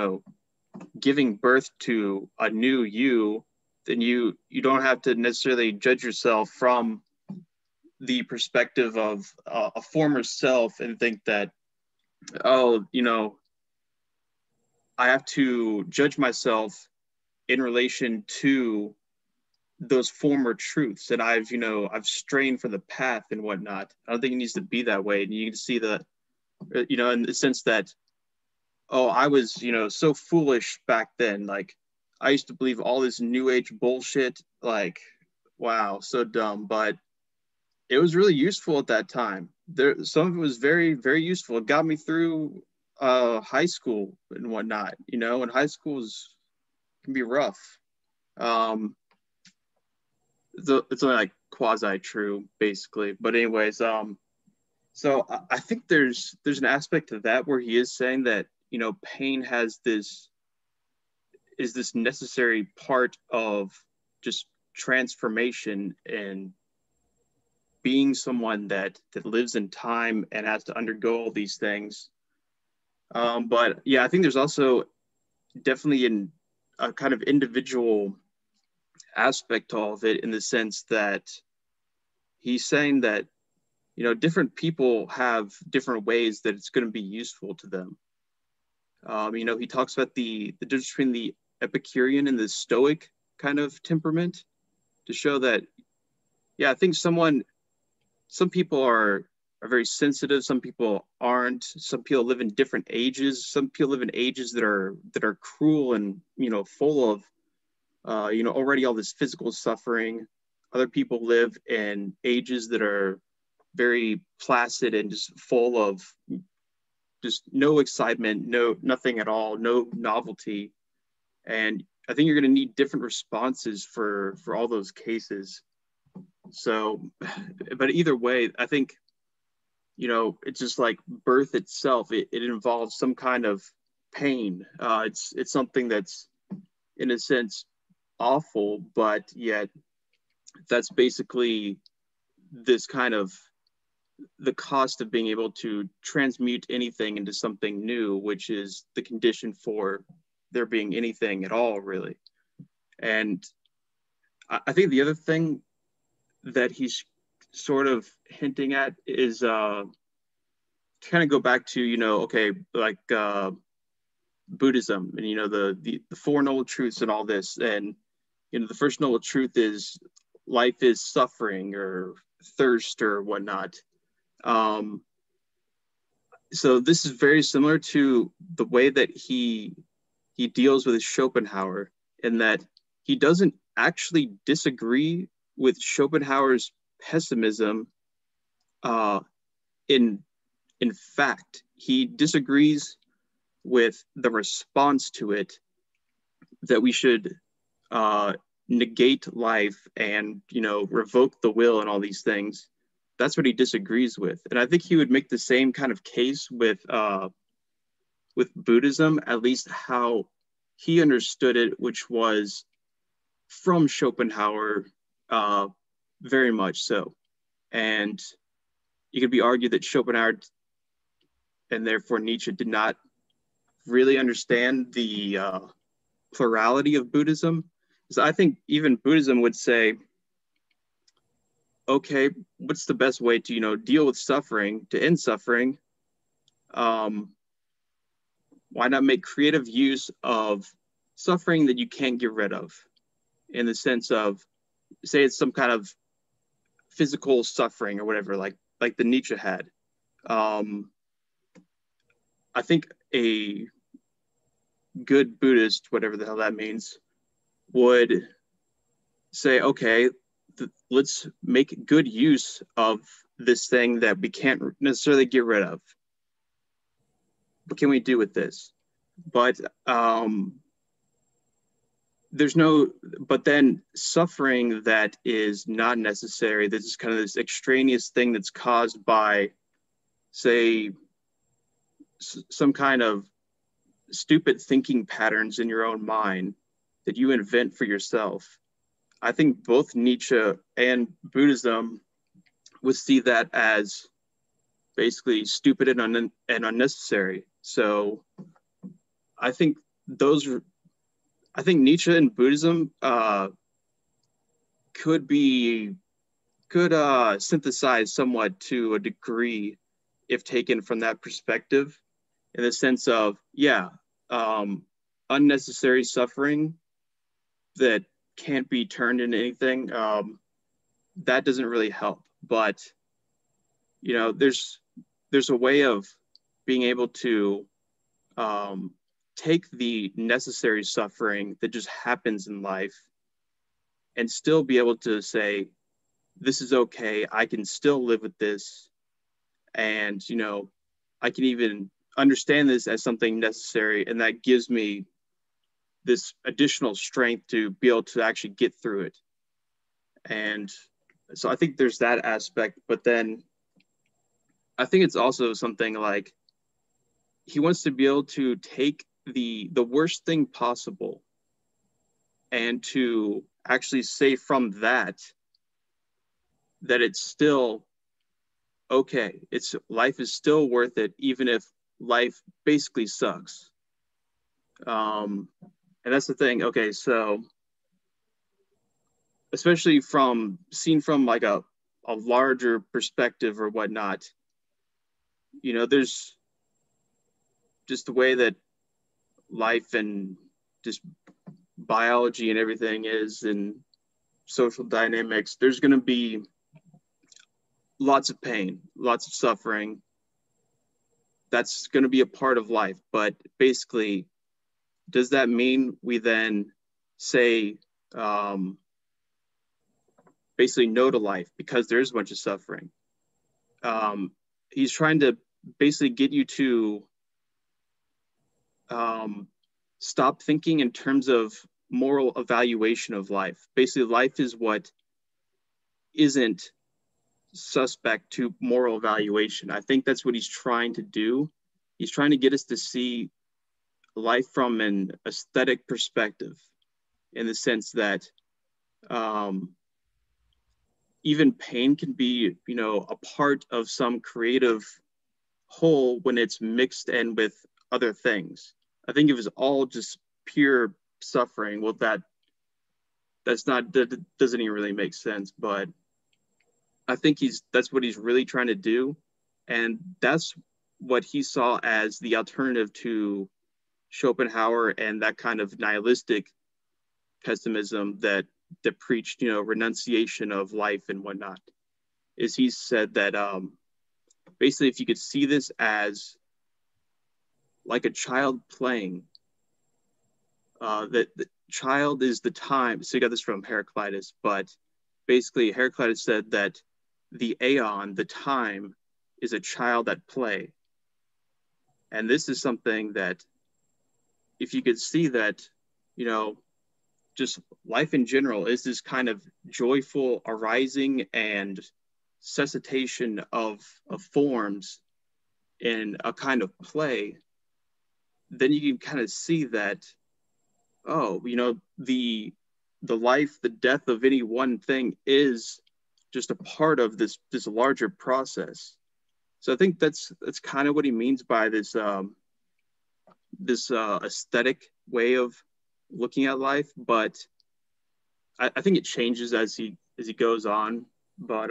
giving birth to a new you. Then you don't have to necessarily judge yourself from the perspective of a former self and think that, I have to judge myself in relation to those former truths that I've strayed from the path and whatnot. I don't think it needs to be that way. And you can see that, in the sense that, I was, so foolish back then. Like, I used to believe all this new age bullshit. Like, wow, so dumb. But it was really useful at that time. Some of it was very, very useful. It got me through high school and whatnot. And high school can be rough. It's only like quasi true, basically. But anyways, so I think there's an aspect to that where he is saying that, pain is this necessary part of just transformation and being someone that lives in time and has to undergo all these things. But yeah, I think there's also definitely a kind of individual aspect to all of it, in the sense that he's saying that, different people have different ways that it's going to be useful to them. He talks about the difference between the Epicurean and the Stoic kind of temperament, to show that, yeah, I think some people are very sensitive, some people aren't, some people live in different ages, some people live in ages that are cruel and, full of, already all this physical suffering. Other people live in ages that are very placid and just full of just no excitement, nothing at all, no novelty. And I think you're going to need different responses for all those cases. So, but either way, I think, it's just like birth itself. It involves some kind of pain. It's something that's, in a sense, awful, but yet that's basically this kind of the cost of being able to transmute anything into something new, which is the condition for there being anything at all, really. And I think the other thing that he's sort of hinting at is to kind of go back to, like Buddhism and, the Four Noble Truths and all this. And, the first noble truth is life is suffering or thirst or whatnot. So this is very similar to the way that he deals with Schopenhauer, in that he doesn't actually disagree with Schopenhauer's pessimism in fact, he disagrees with the response to it, that we should negate life and, you know, revoke the will and all these things. That's what he disagrees with. And I think he would make the same kind of case with Buddhism, at least how he understood it, which was from Schopenhauer, very much so. And it could be argued that Schopenhauer and therefore Nietzsche did not really understand the plurality of Buddhism. Because I think even Buddhism would say, okay, what's the best way to, you know, deal with suffering, to end suffering? Why not make creative use of suffering that you can't get rid of? In the sense of, say it's some kind of physical suffering or whatever, like the Nietzsche had. I think a good Buddhist, whatever the hell that means, would say, okay, let's make good use of this thing that we can't necessarily get rid of. What can we do with this? But but then suffering that is not necessary, this is kind of this extraneous thing that's caused by, say, some kind of stupid thinking patterns in your own mind that you invent for yourself. I think both Nietzsche and Buddhism would see that as basically stupid and unnecessary. So I think Nietzsche and Buddhism could synthesize somewhat to a degree if taken from that perspective, in the sense of, unnecessary suffering that can't be turned into anything, that doesn't really help. But, you know, there's a way of being able to take the necessary suffering that just happens in life and still be able to say, this is okay, I can still live with this. And, you know, I can even understand this as something necessary, and that gives me this additional strength to be able to actually get through it. And so I think there's that aspect, but then I think it's also something like he wants to be able to take the worst thing possible and to actually say from that it's still okay. Life is still worth it, even if life basically sucks. And that's the thing. Okay, so especially seen from like a larger perspective or whatnot, you know, there's just the way that life and just biology and everything is, and social dynamics, there's going to be lots of pain, lots of suffering. That's going to be a part of life. But basically, does that mean we then say basically no to life because there's a bunch of suffering? He's trying to basically get you to stop thinking in terms of moral evaluation of life. Basically, life is what isn't suspect to moral evaluation. I think that's what he's trying to do. He's trying to get us to see life from an aesthetic perspective, in the sense that even pain can be, you know, a part of some creative whole when it's mixed in with other things. I think if it's all just pure suffering, well, that doesn't even really make sense. But I think that's what he's really trying to do, and that's what he saw as the alternative to Schopenhauer and that kind of nihilistic pessimism that preached, you know, renunciation of life and whatnot. Is he said that basically, if you could see this as like a child playing, that the child is the time. So you got this from Heraclitus, but basically Heraclitus said that the aeon, the time, is a child at play. And this is something that, if you could see that, you know, just life in general is this kind of joyful arising and cessation of forms in a kind of play, then you can kind of see that, oh, you know, the life, the death of any one thing is just a part of this larger process. So I think that's kind of what he means by this aesthetic way of looking at life. But I think it changes as he goes on. But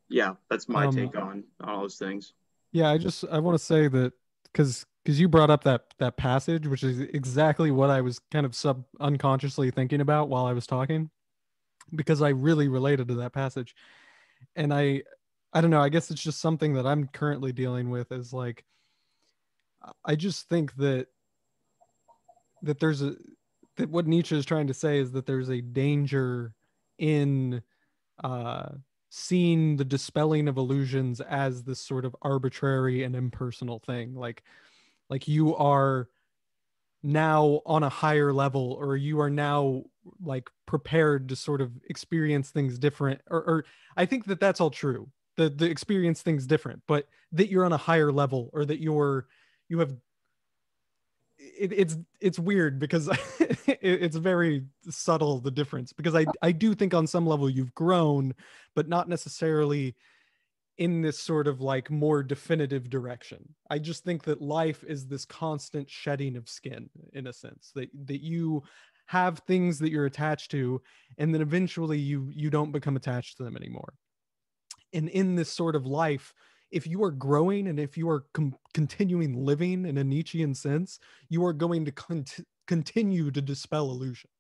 yeah, that's my take on all those things. Yeah, I want to say that because you brought up that passage, which is exactly what I was kind of unconsciously thinking about while I was talking, because I really related to that passage. And I don't know, I guess it's just something that I'm currently dealing with, is like, I just think that that what Nietzsche is trying to say is that there's a danger in seeing the dispelling of illusions as this sort of arbitrary and impersonal thing. Like you are now on a higher level, or you are now like prepared to sort of experience things different, or I think that that's all true, the experience things different, but that you're on a higher level, or that you have it's weird because it's very subtle, the difference, because I do think on some level you've grown, but not necessarily in this sort of like more definitive direction. I just think that life is this constant shedding of skin, in a sense, that you have things that you're attached to, and then eventually you don't become attached to them anymore. And in this sort of life, if you are growing and if you are continuing living in a Nietzschean sense, you are going to continue to dispel illusions.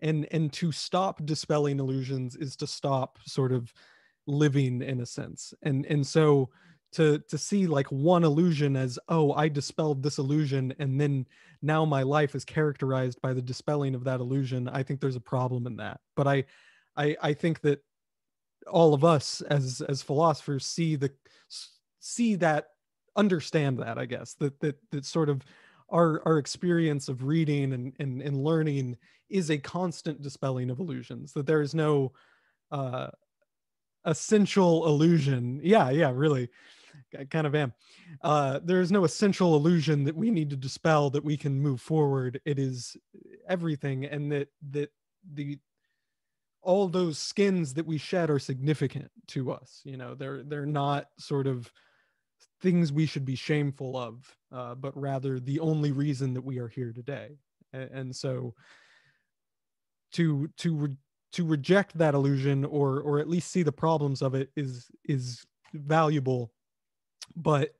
And to stop dispelling illusions is to stop sort of living, in a sense. And so to see like one illusion as, oh, I dispelled this illusion, and then now my life is characterized by the dispelling of that illusion, I think there's a problem in that. But I think that all of us as philosophers see that, understand that, I guess, that sort of our experience of reading and learning is a constant dispelling of illusions, that there is no essential illusion. Yeah, really. I kind of am. There is no essential illusion that we need to dispel that we can move forward. It is everything, and that all those skins that we shed are significant to us. You know, they're not sort of things we should be shameful of, but rather the only reason that we are here today. And so to reject that illusion, or at least see the problems of it, is valuable. But,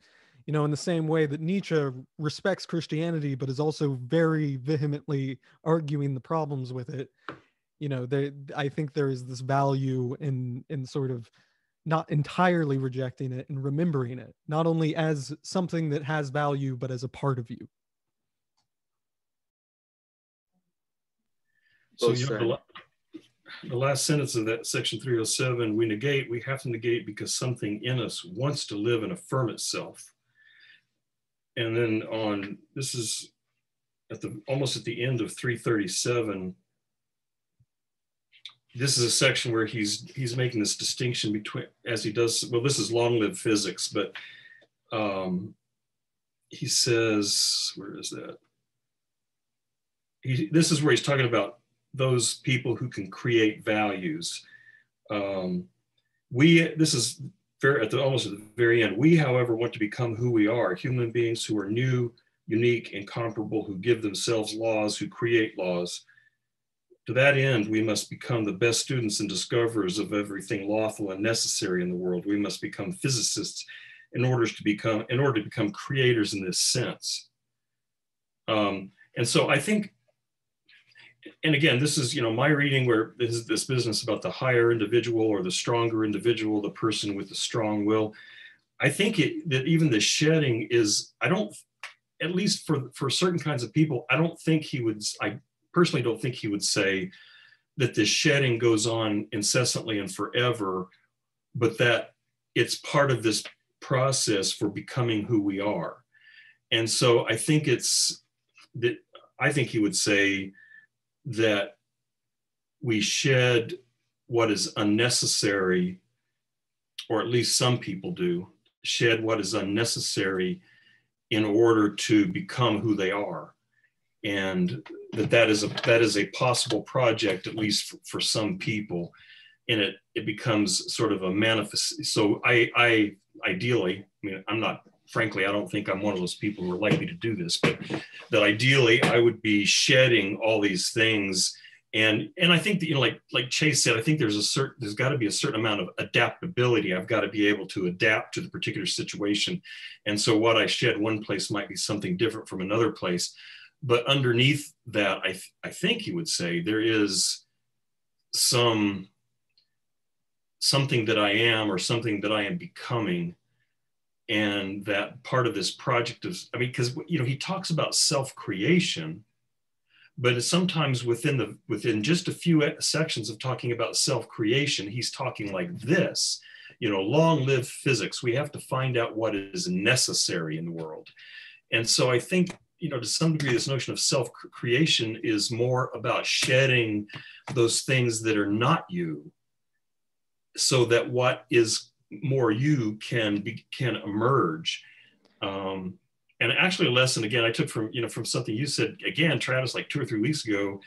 you know, in the same way that Nietzsche respects Christianity, but is also very vehemently arguing the problems with it, you know, I think there is this value in sort of not entirely rejecting it and remembering it, not only as something that has value, but as a part of you. So, you know, the last sentence of that section 307, we have to negate because something in us wants to live and affirm itself. And then this is almost at the end of 337, this is a section where he's making this distinction between, as he does, well, this is long-lived physics, but he says, where is that? This is where he's talking about those people who can create values. This is almost at the very end. We, however, want to become who we are, human beings who are new, unique, incomparable, who give themselves laws, who create laws. To that end, we must become the best students and discoverers of everything lawful and necessary in the world. We must become physicists in order to become creators in this sense. And so I think, and again, this is, you know, my reading, where this business about the higher individual or the stronger individual, the person with the strong will. I think that even the shedding is, at least for certain kinds of people, I personally don't think he would say that the shedding goes on incessantly and forever, but that it's part of this process for becoming who we are. And so I think he would say that we shed what is unnecessary, or at least some people do, shed what is unnecessary in order to become who they are. And that is a possible project, at least for some people. And it becomes sort of a manifest. So I ideally, I mean, frankly, I don't think I'm one of those people who are likely to do this, but that ideally I would be shedding all these things. And I think that, like Chase said, I think there's got to be a certain amount of adaptability. I've got to be able to adapt to the particular situation. And so what I shed one place might be something different from another place. But underneath that, I think he would say there is something that I am, or something that I am becoming. And that part of this project is, I mean, because, he talks about self-creation, but it's sometimes within just a few sections of talking about self-creation, he's talking like this, long live physics. We have to find out what is necessary in the world. And so I think, to some degree, this notion of self-creation is more about shedding those things that are not you, so that what is more you can emerge. And actually, a lesson again I took from something you said again, Travis, like 2 or 3 weeks ago,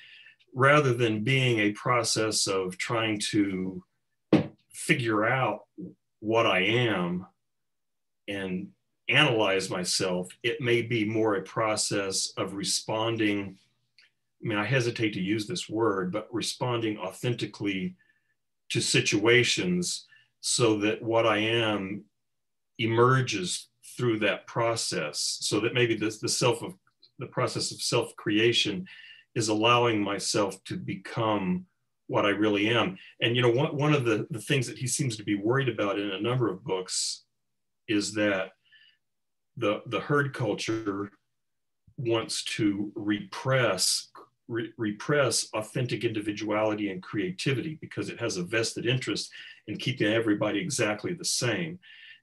rather than being a process of trying to figure out what I am and analyze myself, it may be more a process of responding. I mean, I hesitate to use this word, but responding authentically to situations, so that what I am emerges through that process. So that maybe the process of self-creation is allowing myself to become what I really am. And one of the things that he seems to be worried about in a number of books is that the herd culture wants to repress authentic individuality and creativity, because it has a vested interest in keeping everybody exactly the same.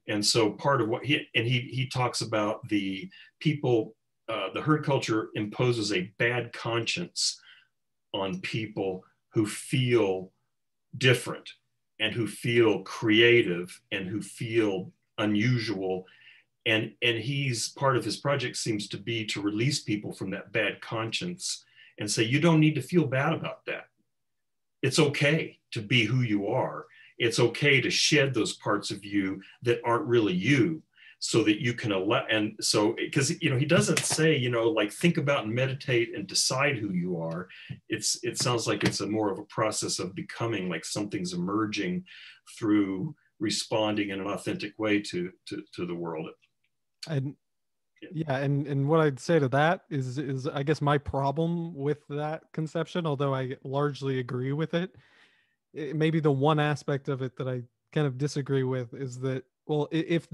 And so part of what he talks about, the people, the herd culture imposes a bad conscience on people who feel different and who feel creative and who feel unusual. And he's, part of his project seems to be to release people from that bad conscience and say, you don't need to feel bad about that. It's okay to be who you are. It's okay to shed those parts of you that aren't really you, so that you can allow. And so, because he doesn't say, like, think about and meditate and decide who you are. It sounds like it's more of a process of becoming, like something's emerging through responding in an authentic way to the world. And yeah, and what I'd say to that is I guess my problem with that conception, although I largely agree with it, maybe the one aspect of it that I kind of disagree with is that, well, if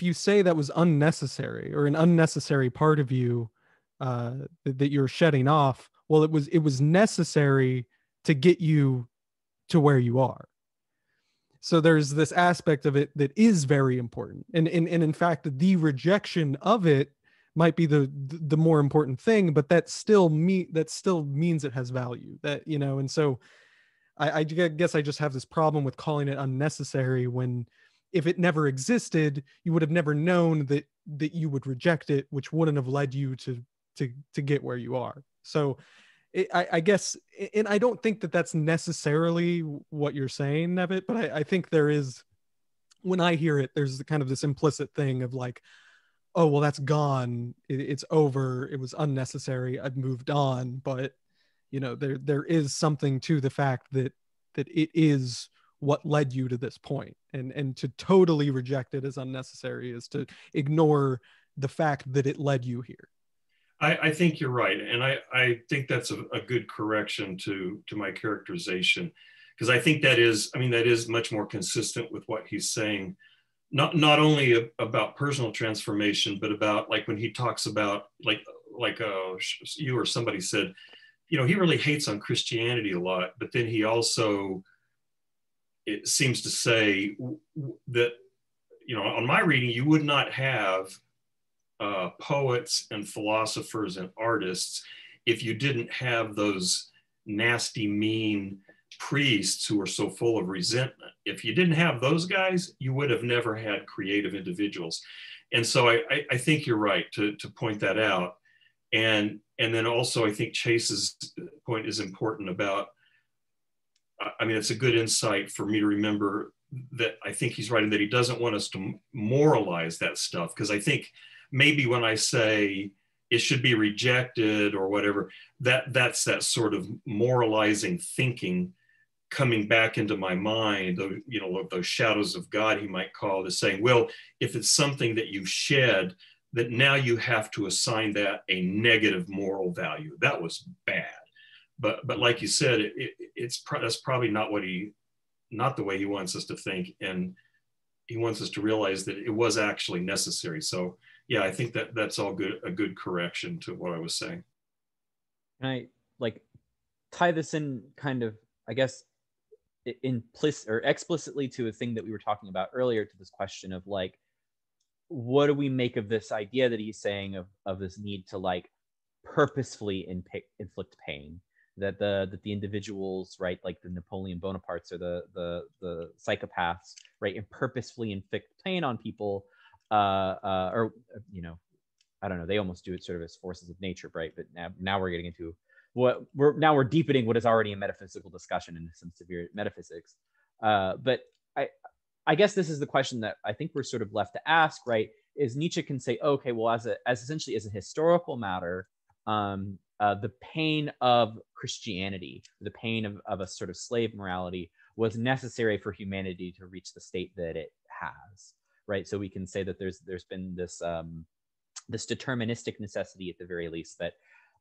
you say that was unnecessary, or an unnecessary part of you that you're shedding off, well, it was necessary to get you to where you are. So there's this aspect of it that is very important. And in fact, the rejection of it might be the more important thing, but that still means it has value, and so I guess I just have this problem with calling it unnecessary, when if it never existed, you would have never known that you would reject it, which wouldn't have led you to get where you are. So I guess, and I don't think that that's necessarily what you're saying, Nevitt, but I think there is, when I hear it, there's kind of this implicit thing of like, oh, well, that's gone. It's over. It was unnecessary. I've moved on. But, there is something to the fact that it is what led you to this point. And to totally reject it as unnecessary is to ignore the fact that it led you here. I think you're right. And I think that's a good correction to my characterization, because I think that is much more consistent with what he's saying, not only about personal transformation, but about, like, when he talks about, like you or somebody said, he really hates on Christianity a lot, but then he also it seems to say that, you know, on my reading, you would not have poets and philosophers and artists if you didn't have those nasty, mean priests who are so full of resentment. If you didn't have those guys, you would have never had creative individuals. And so I think you're right to point that out. And then also I think Chase's point is important about, I mean, it's a good insight for me to remember that I think he's right in that he doesn't want us to moralize that stuff. Because I think maybe when I say it should be rejected or whatever, that's that sort of moralizing thinking coming back into my mind, you know, those shadows of God, he might call it, saying, well, if it's something that you shed, that now you have to assign that a negative moral value. That was bad. But like you said, that's probably not the way he wants us to think. And he wants us to realize that it was actually necessary. So yeah, I think that's all good, a good correction to what I was saying. Can I like tie this in kind of, I guess, implicit or explicitly to a thing that we were talking about earlier, to this question of like, what do we make of this idea that he's saying of this need to like purposefully inflict pain, that the individuals, right, like the Napoleon Bonapartes or the psychopaths, right, and purposefully inflict pain on people, or you know, I don't know, they almost do it sort of as forces of nature, right? But now we're getting into we're deepening what is already a metaphysical discussion into some severe metaphysics. But I guess this is the question that I think we're sort of left to ask, right? Is Nietzsche can say, okay, well, as essentially as a historical matter, the pain of Christianity, the pain of a sort of slave morality, was necessary for humanity to reach the state that it has, right? So we can say that there's been this this deterministic necessity at the very least, that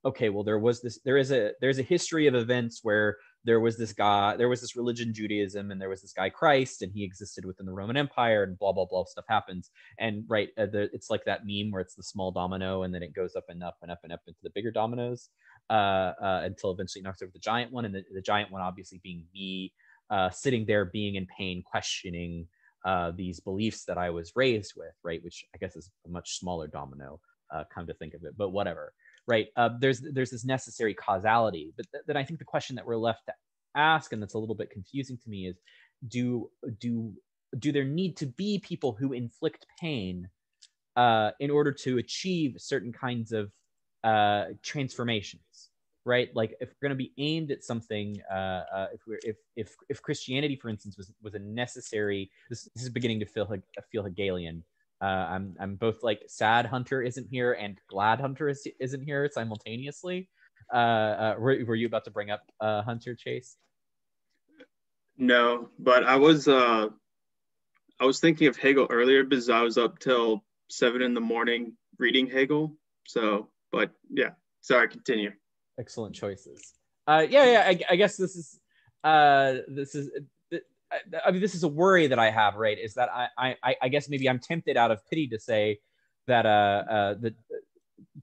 okay, well, there's a history of events where there was this religion, Judaism, and there was this guy Christ, and he existed within the Roman Empire, and blah blah blah stuff happens. And right, it's like that meme where it's the small domino, and then it goes up and up and up and up into the bigger dominoes, until eventually it knocks over the giant one, and the giant one obviously being me, sitting there being in pain, questioning these beliefs that I was raised with, right? Which I guess is a much smaller domino, come to think of it, but whatever. Right, there's this necessary causality, but then I think the question that we're left to ask, and that's a little bit confusing to me, is do there need to be people who inflict pain in order to achieve certain kinds of transformations, right? Like if we're going to be aimed at something, if Christianity, for instance, was a necessary, this is beginning to feel Hegelian. I'm both like sad Hunter isn't here and glad Hunter isn't here simultaneously. Were you about to bring up Hunter, Chase? No, but I was thinking of Hegel earlier because I was up till 7 a.m. reading Hegel. So, but yeah, sorry, continue. Excellent choices. I guess this is I mean, this is a worry that I have, right? Is that I guess maybe I'm tempted out of pity to say that that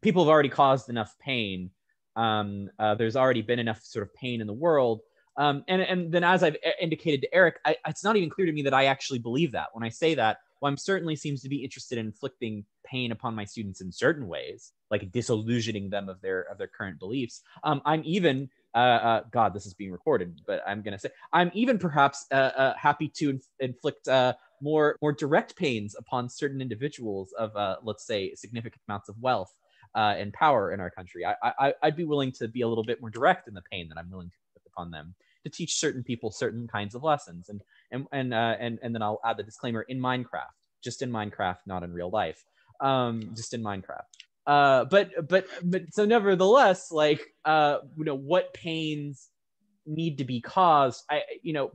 people have already caused enough pain. There's already been enough sort of pain in the world. And then, as I've indicated to Eric, it's not even clear to me that I actually believe that. When I say that, well, I'm certainly seems to be interested in inflicting pain upon my students in certain ways, like disillusioning them of their current beliefs. I'm even God, this is being recorded, but I'm going to say I'm even perhaps happy to inflict more direct pains upon certain individuals of, let's say, significant amounts of wealth and power in our country. I'd be willing to be a little bit more direct in the pain that I'm willing to put upon them, to teach certain people certain kinds of lessons. And then I'll add the disclaimer: in Minecraft, just in Minecraft, not in real life, just in Minecraft. But so nevertheless, like, what pains need to be caused?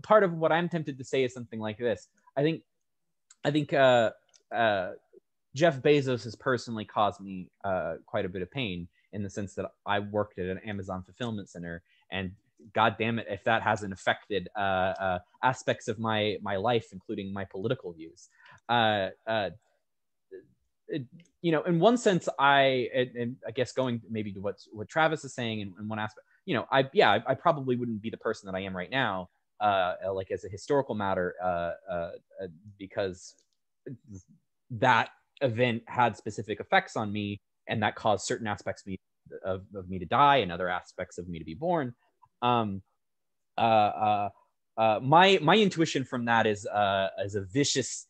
Part of what I'm tempted to say is something like this. I think Jeff Bezos has personally caused me quite a bit of pain, in the sense that I worked at an Amazon fulfillment center, and God damn it, if that hasn't affected aspects of my life, including my political views. In one sense, and I guess going maybe to what Travis is saying in one aspect, I probably wouldn't be the person that I am right now like as a historical matter, because that event had specific effects on me, and that caused certain aspects of me to die and other aspects of me to be born. My intuition from that is a vicious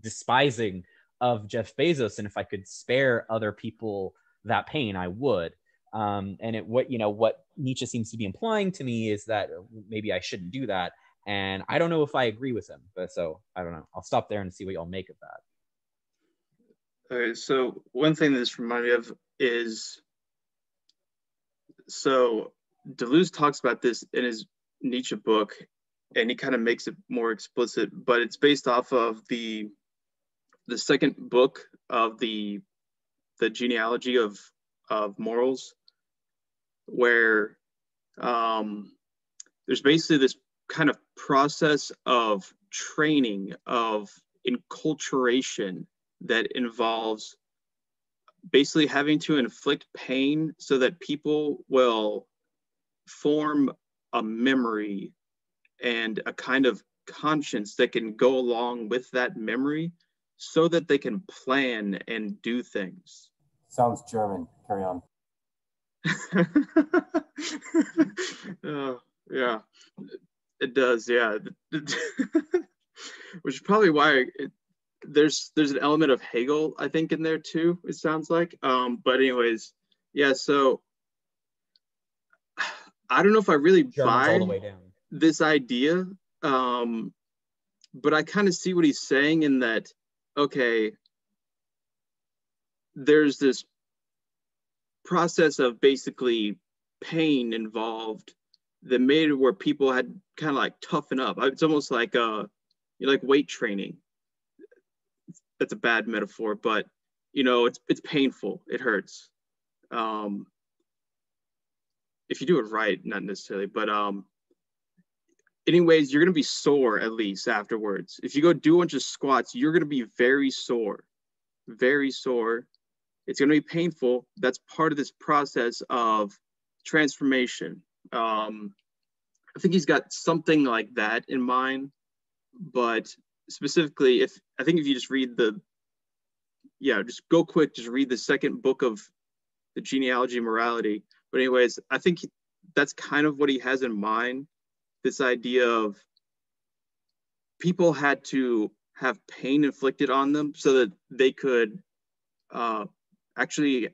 despising of Jeff Bezos, and if I could spare other people that pain, I would. And what Nietzsche seems to be implying to me is that maybe I shouldn't do that. And I don't know if I agree with him, but so I don't know. I'll stop there and see what y'all make of that. Okay, so one thing this reminded me of is, so Deleuze talks about this in his Nietzsche book, and he kind of makes it more explicit, but it's based off of the second book of the genealogy of morals, where there's basically this kind of process of training, of enculturation, that involves basically having to inflict pain so that people will form a memory and a kind of conscience that can go along with that memory so that they can plan and do things. Sounds German. Carry on. Yeah, it does. Yeah, which is probably why there's an element of Hegel, I think, in there too. It sounds like. But anyways, yeah. So I don't know if I really German's buy all the way down. this idea, but I kind of see what he's saying in that. Okay, there's this process of basically pain involved that made it where people had kind of like toughen up. It's almost like like weight training. That's a bad metaphor, but it's painful. It hurts. If you do it right, not necessarily, but anyways, you're gonna be sore at least afterwards. If you go do a bunch of squats, you're gonna be very sore, very sore. It's gonna be painful. That's part of this process of transformation. I think he's got something like that in mind, but specifically, if you just read just go quick, just read the second book of the genealogy of morality. But anyways, I think that's kind of what he has in mind. This idea of people had to have pain inflicted on them so that they could actually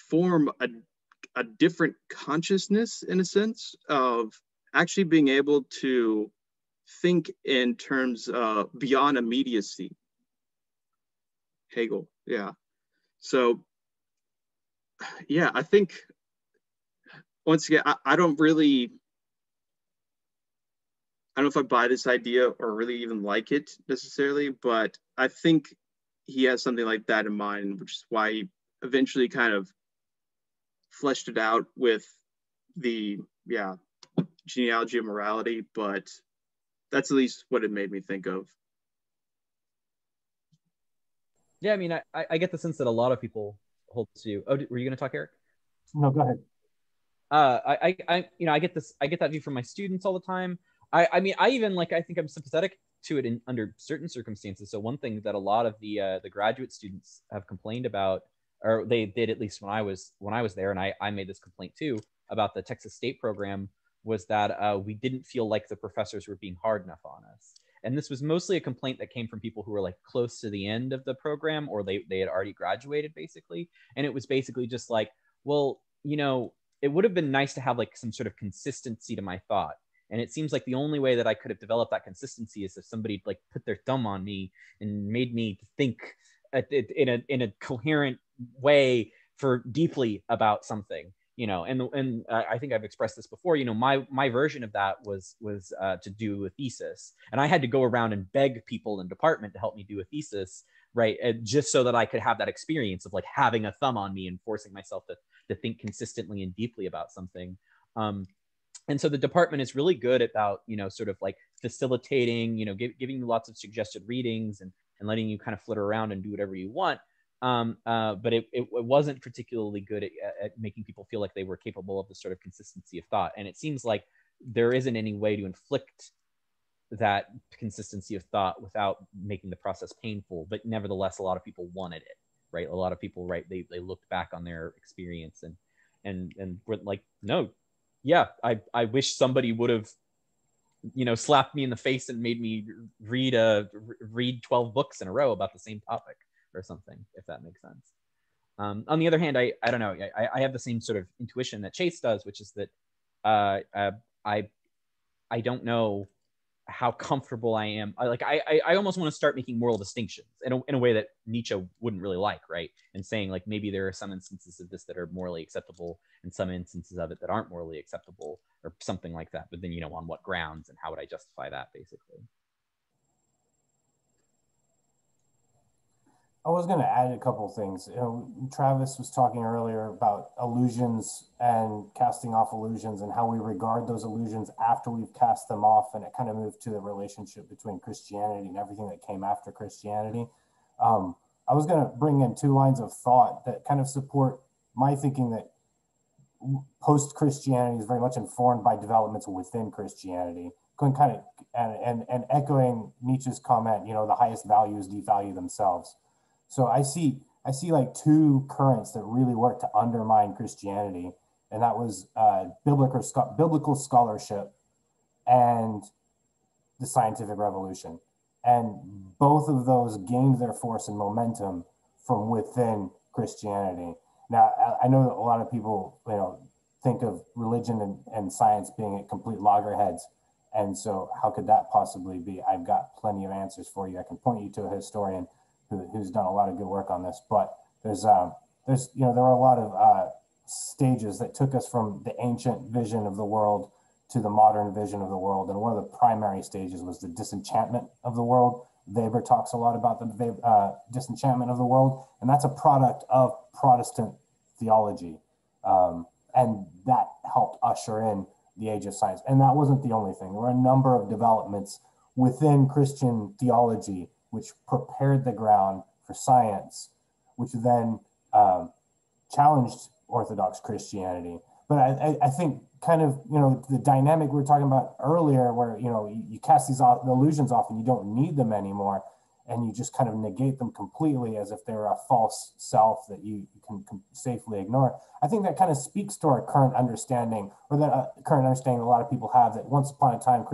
form a different consciousness, in a sense, of actually being able to think in terms beyond immediacy. Hegel, yeah. So, yeah, I think, once again, I don't know if I buy this idea or really even like it necessarily, but I think he has something like that in mind, which is why he eventually kind of fleshed it out with the genealogy of morality. But that's at least what it made me think of. Yeah, I mean, I get the sense that a lot of people hold to. Oh, were you going to talk, Eric? No, go ahead. I get that view from my students all the time. I mean, I think I'm sympathetic to it under certain circumstances. So one thing that a lot of the graduate students have complained about, or they did at least when I was there, and I made this complaint too about the Texas State program, was that we didn't feel like the professors were being hard enough on us. And this was mostly a complaint that came from people who were like close to the end of the program, or they had already graduated basically. And it was basically just like, well, it would have been nice to have like some sort of consistency to my thought. And it seems like the only way that I could have developed that consistency is if somebody like put their thumb on me and made me think in a coherent way for deeply about something. And I think I've expressed this before. My version of that was to do a thesis, and I had to go around and beg people in the department to help me do a thesis, right? Just so that I could have that experience of like having a thumb on me and forcing myself to think consistently and deeply about something. And so the department is really good about sort of like facilitating, giving you lots of suggested readings and letting you kind of flitter around and do whatever you want. But it wasn't particularly good at making people feel like they were capable of this sort of consistency of thought. And it seems like there isn't any way to inflict that consistency of thought without making the process painful. But nevertheless, a lot of people wanted it, right? A lot of people, right, they looked back on their experience and were like, no, yeah, I wish somebody would have, you know, slapped me in the face and made me read 12 books in a row about the same topic or something, if that makes sense. On the other hand, I don't know, I have the same sort of intuition that Chase does, which is that I don't know how comfortable I am. I almost want to start making moral distinctions in a way that Nietzsche wouldn't really like, right? And saying like, maybe there are some instances of this that are morally acceptable and some instances of it that aren't morally acceptable or something like that. But then, you know, on what grounds and how would I justify that, basically? I was going to add a couple of things. You know, Travis was talking earlier about illusions and casting off illusions and how we regard those illusions after we've cast them off. And it kind of moved to the relationship between Christianity and everything that came after Christianity. I was going to bring in two lines of thought that kind of support my thinking that post-Christianity is very much informed by developments within Christianity. Kind of and echoing Nietzsche's comment, you know, the highest values devalue themselves. So I see like two currents that really work to undermine Christianity, and that was biblical scholarship and the scientific revolution. And both of those gained their force and momentum from within Christianity. Now, I know that a lot of people, you know, think of religion and science being at complete loggerheads. And so how could that possibly be? I've got plenty of answers for you. I can point you to a historian who's done a lot of good work on this, but there's you know, there were a lot of stages that took us from the ancient vision of the world to the modern vision of the world. And one of the primary stages was the disenchantment of the world. Weber talks a lot about the disenchantment of the world, and that's a product of Protestant theology. And that helped usher in the age of science. And that wasn't the only thing. There were a number of developments within Christian theology which prepared the ground for science, which then challenged Orthodox Christianity. But I think kind of, you know, the dynamic we were talking about earlier where, you know, you cast these illusions off and you don't need them anymore, and you just kind of negate them completely as if they're a false self that you can safely ignore. I think that kind of speaks to our current understanding, or that current understanding a lot of people have, that once upon a time,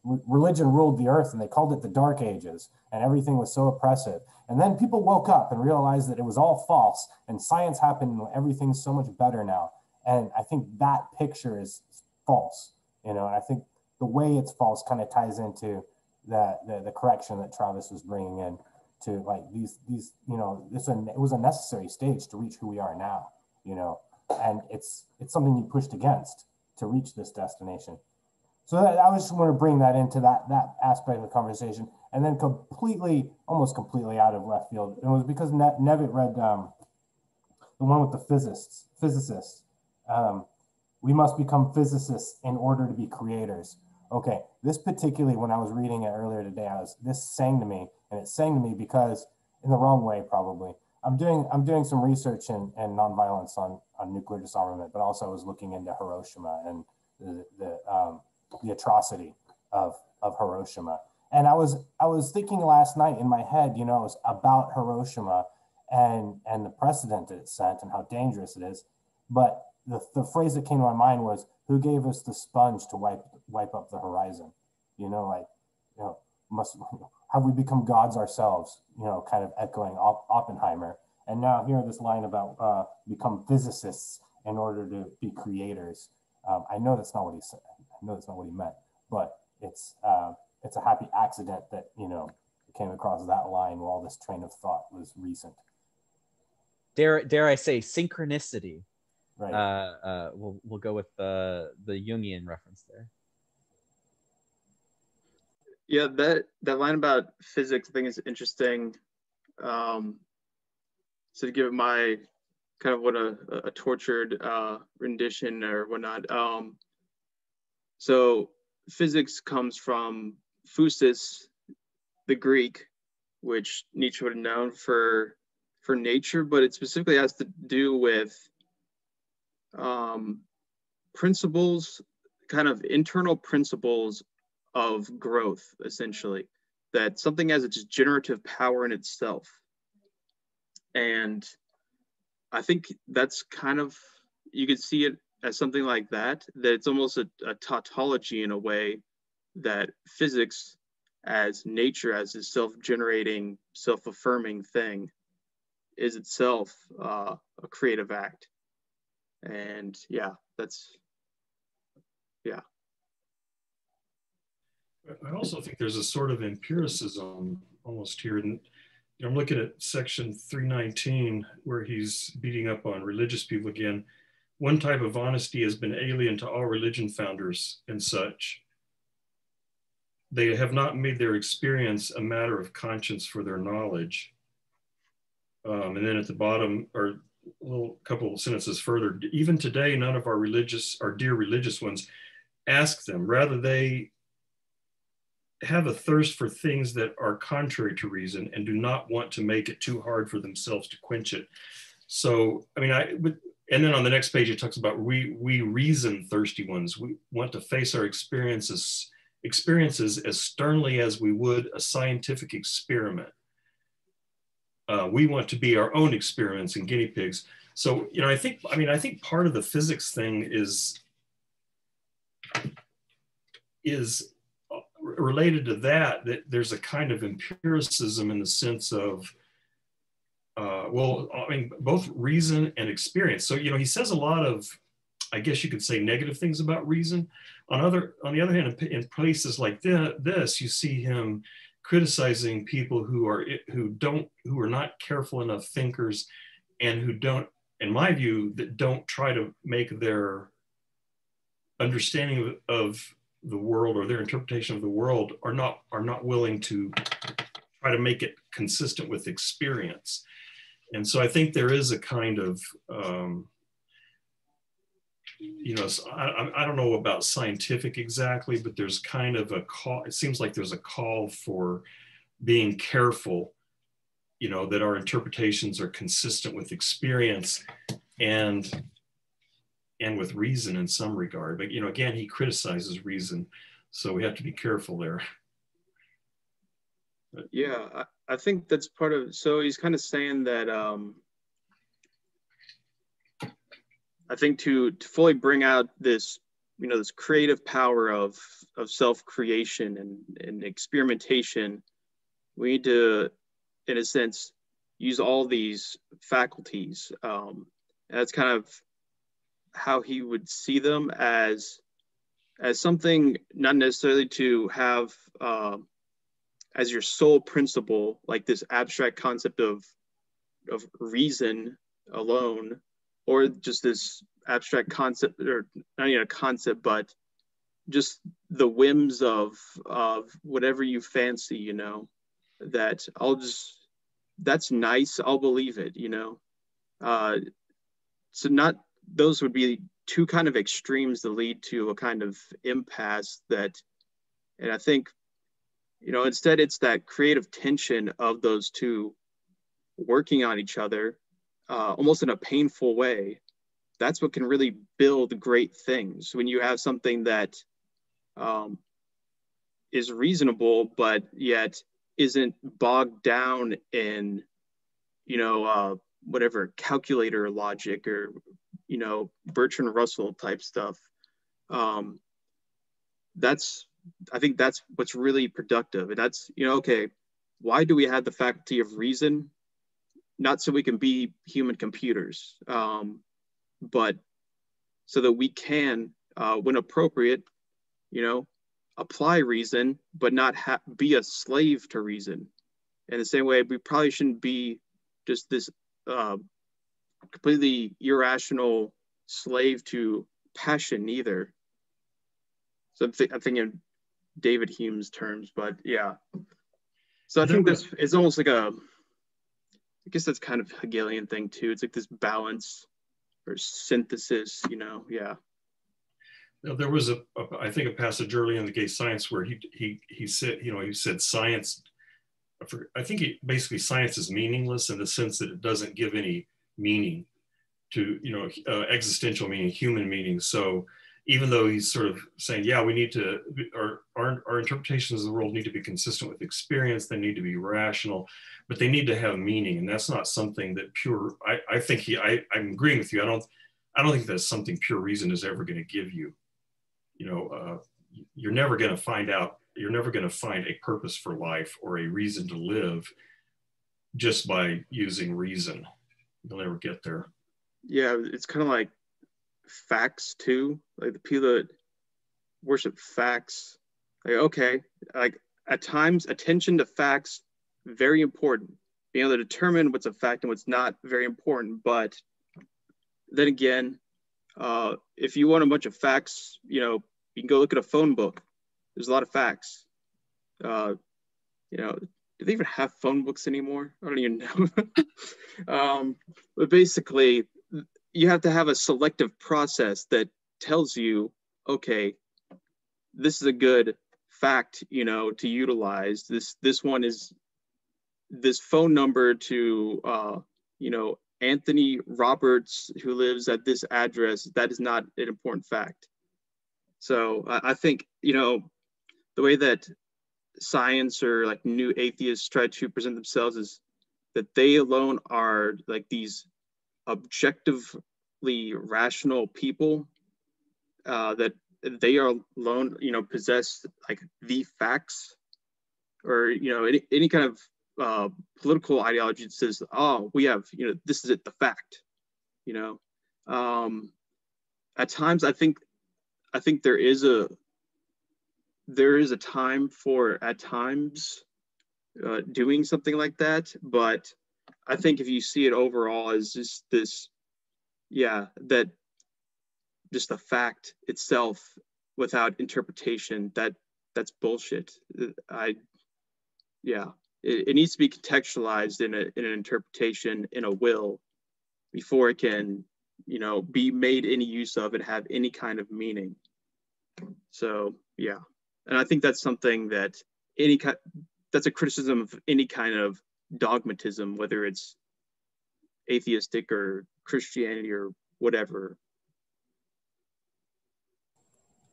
religion ruled the earth and they called it the Dark Ages and everything was so oppressive. And then people woke up and realized that it was all false and science happened and everything's so much better now. And I think that picture is false, you know, and I think the way it's false kind of ties into the correction that Travis was bringing in to, like, these you know, it was a necessary stage to reach who we are now, you know, and it's something you pushed against to reach this destination. So I just want to bring that into that aspect of the conversation. And then almost completely out of left field, it was because Nevitt read the one with the physicists. We must become physicists in order to be creators. Okay, this particularly, when I was reading it earlier today, this sang to me, and it sang to me because, in the wrong way probably. I'm doing some research in nonviolence on nuclear disarmament, but also I was looking into Hiroshima and the atrocity of Hiroshima. And I was thinking last night in my head, you know, it was about Hiroshima and the precedent it set and how dangerous it is. But the phrase that came to my mind was, who gave us the sponge to wipe up the horizon? You know, like, you know, have we become gods ourselves? You know, kind of echoing Oppenheimer. And now here this line about become physicists in order to be creators. I know that's not what he said. I know that's not what he meant, but it's a happy accident that, you know, it came across that line while this train of thought was recent. Dare I say synchronicity? Right. We'll go with the Jungian reference there. Yeah, that line about physics I think is interesting. So to give it my kind of what a tortured rendition or whatnot. So physics comes from physis, the Greek, which Nietzsche would have known for nature, but it specifically has to do with principles kind of internal principles of growth, essentially, that something has its generative power in itself. And I think that's kind of, you could see it as something like that it's almost a tautology in a way, that physics as nature, as a self-generating, self-affirming thing, is itself a creative act. And yeah, yeah. I also think there's a sort of empiricism almost here. And I'm looking at section 319, where he's beating up on religious people again. One type of honesty has been alien to all religion founders and such. They have not made their experience a matter of conscience for their knowledge. And then at the bottom, or a little couple of sentences further, even today, none of our dear religious ones, ask them. Rather, they have a thirst for things that are contrary to reason and do not want to make it too hard for themselves to quench it. So, I mean, and then on the next page, it talks about we reason thirsty ones. We want to face our experiences as sternly as we would a scientific experiment. We want to be our own experiments and guinea pigs. So, you know, I think part of the physics thing is related to that there's a kind of empiricism in the sense of, both reason and experience. So, you know, he says a lot of, I guess you could say, negative things about reason. On the other hand, in places like this, you see him criticizing people who are not careful enough thinkers, and who don't, in my view, that don't try to make their understanding of the world, or their interpretation of the world, are not willing to try to make it consistent with experience. And so I think there is a kind of, you know, I don't know about scientific exactly, but there's kind of a call, it seems like there's a call for being careful, you know, that our interpretations are consistent with experience and with reason in some regard. But, you know, again, he criticizes reason, so we have to be careful there. But, yeah, I think that's part of, so he's kind of saying that, I think to fully bring out this, you know, this creative power of self-creation and experimentation, we need to, in a sense, use all these faculties. And that's kind of how he would see them, as something not necessarily to have as your sole principle, like this abstract concept of reason alone, or just this abstract concept, or not even a concept, but just the whims of whatever you fancy, you know, that that's nice, I'll believe it, you know. So not, those would be two kind of extremes that lead to a kind of impasse that, and I think, you know, instead it's that creative tension of those two working on each other, almost in a painful way. That's what can really build great things, when you have something that is reasonable, but yet isn't bogged down in, you know, whatever calculator logic, or, you know, Bertrand Russell type stuff. I think that's what's really productive. And that's, you know, okay, why do we have the faculty of reason? Not so we can be human computers, but so that we can, when appropriate, you know, apply reason, but not be a slave to reason. In the same way, we probably shouldn't be just this completely irrational slave to passion either. So I'm thinking David Hume's terms, but yeah. So I think this is almost like I guess that's kind of a Hegelian thing too. It's like this balance or synthesis, you know, yeah. Now, there was I think a passage early in the Gay Science where he said, you know, he said science, I think basically science is meaningless in the sense that it doesn't give any meaning to, you know, existential meaning, human meaning. So even though he's sort of saying, yeah, we need to, our interpretations of the world need to be consistent with experience, they need to be rational, but they need to have meaning. And that's not something that pure, I'm agreeing with you. I don't think that's something pure reason is ever going to give you. You're never going to find a purpose for life or a reason to live just by using reason. You'll never get there. Yeah, it's kind of like facts too. Like the people that worship facts, like, okay, like at times attention to facts, very important. Being able to determine what's a fact and what's not, very important. But then again, if you want a bunch of facts, you can go look at a phone book. There's a lot of facts. Do they even have phone books anymore? I don't even know. But basically, you have to have a selective process that tells you, okay, this is a good fact, to utilize. This one is this phone number to, Anthony Roberts, who lives at this address. That is not an important fact. So I think, the way that science or like new atheists try to present themselves is that they alone are like these objectively rational people, that they are alone, possess like the facts, or, any kind of political ideology that says, oh, we have, this is it, the fact, at times, I think there is a time for, at times, doing something like that. But I think if you see it overall as just this, that just the fact itself without interpretation, that's bullshit. It needs to be contextualized in an interpretation, in a will, before it can, be made any use of and have any kind of meaning. So, yeah. And I think that's something that that's a criticism of any kind of dogmatism, whether it's atheistic or Christianity or whatever.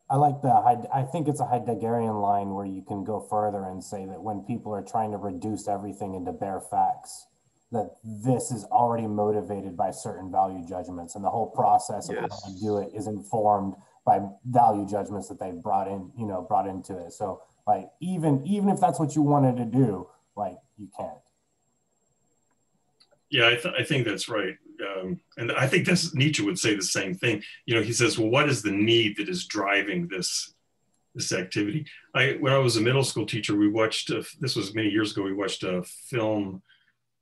I think it's a Heideggerian line where you can go further and say that when people are trying to reduce everything into bare facts, that this is already motivated by certain value judgments, and the whole process of how to do it is informed by value judgments that they've brought into it. So like, even if that's what you wanted to do, like, you can't. Yeah, I think that's right. And I think Nietzsche would say the same thing. He says, well, what is the need that is driving this activity? When I was a middle school teacher, we watched, this was many years ago, we watched a film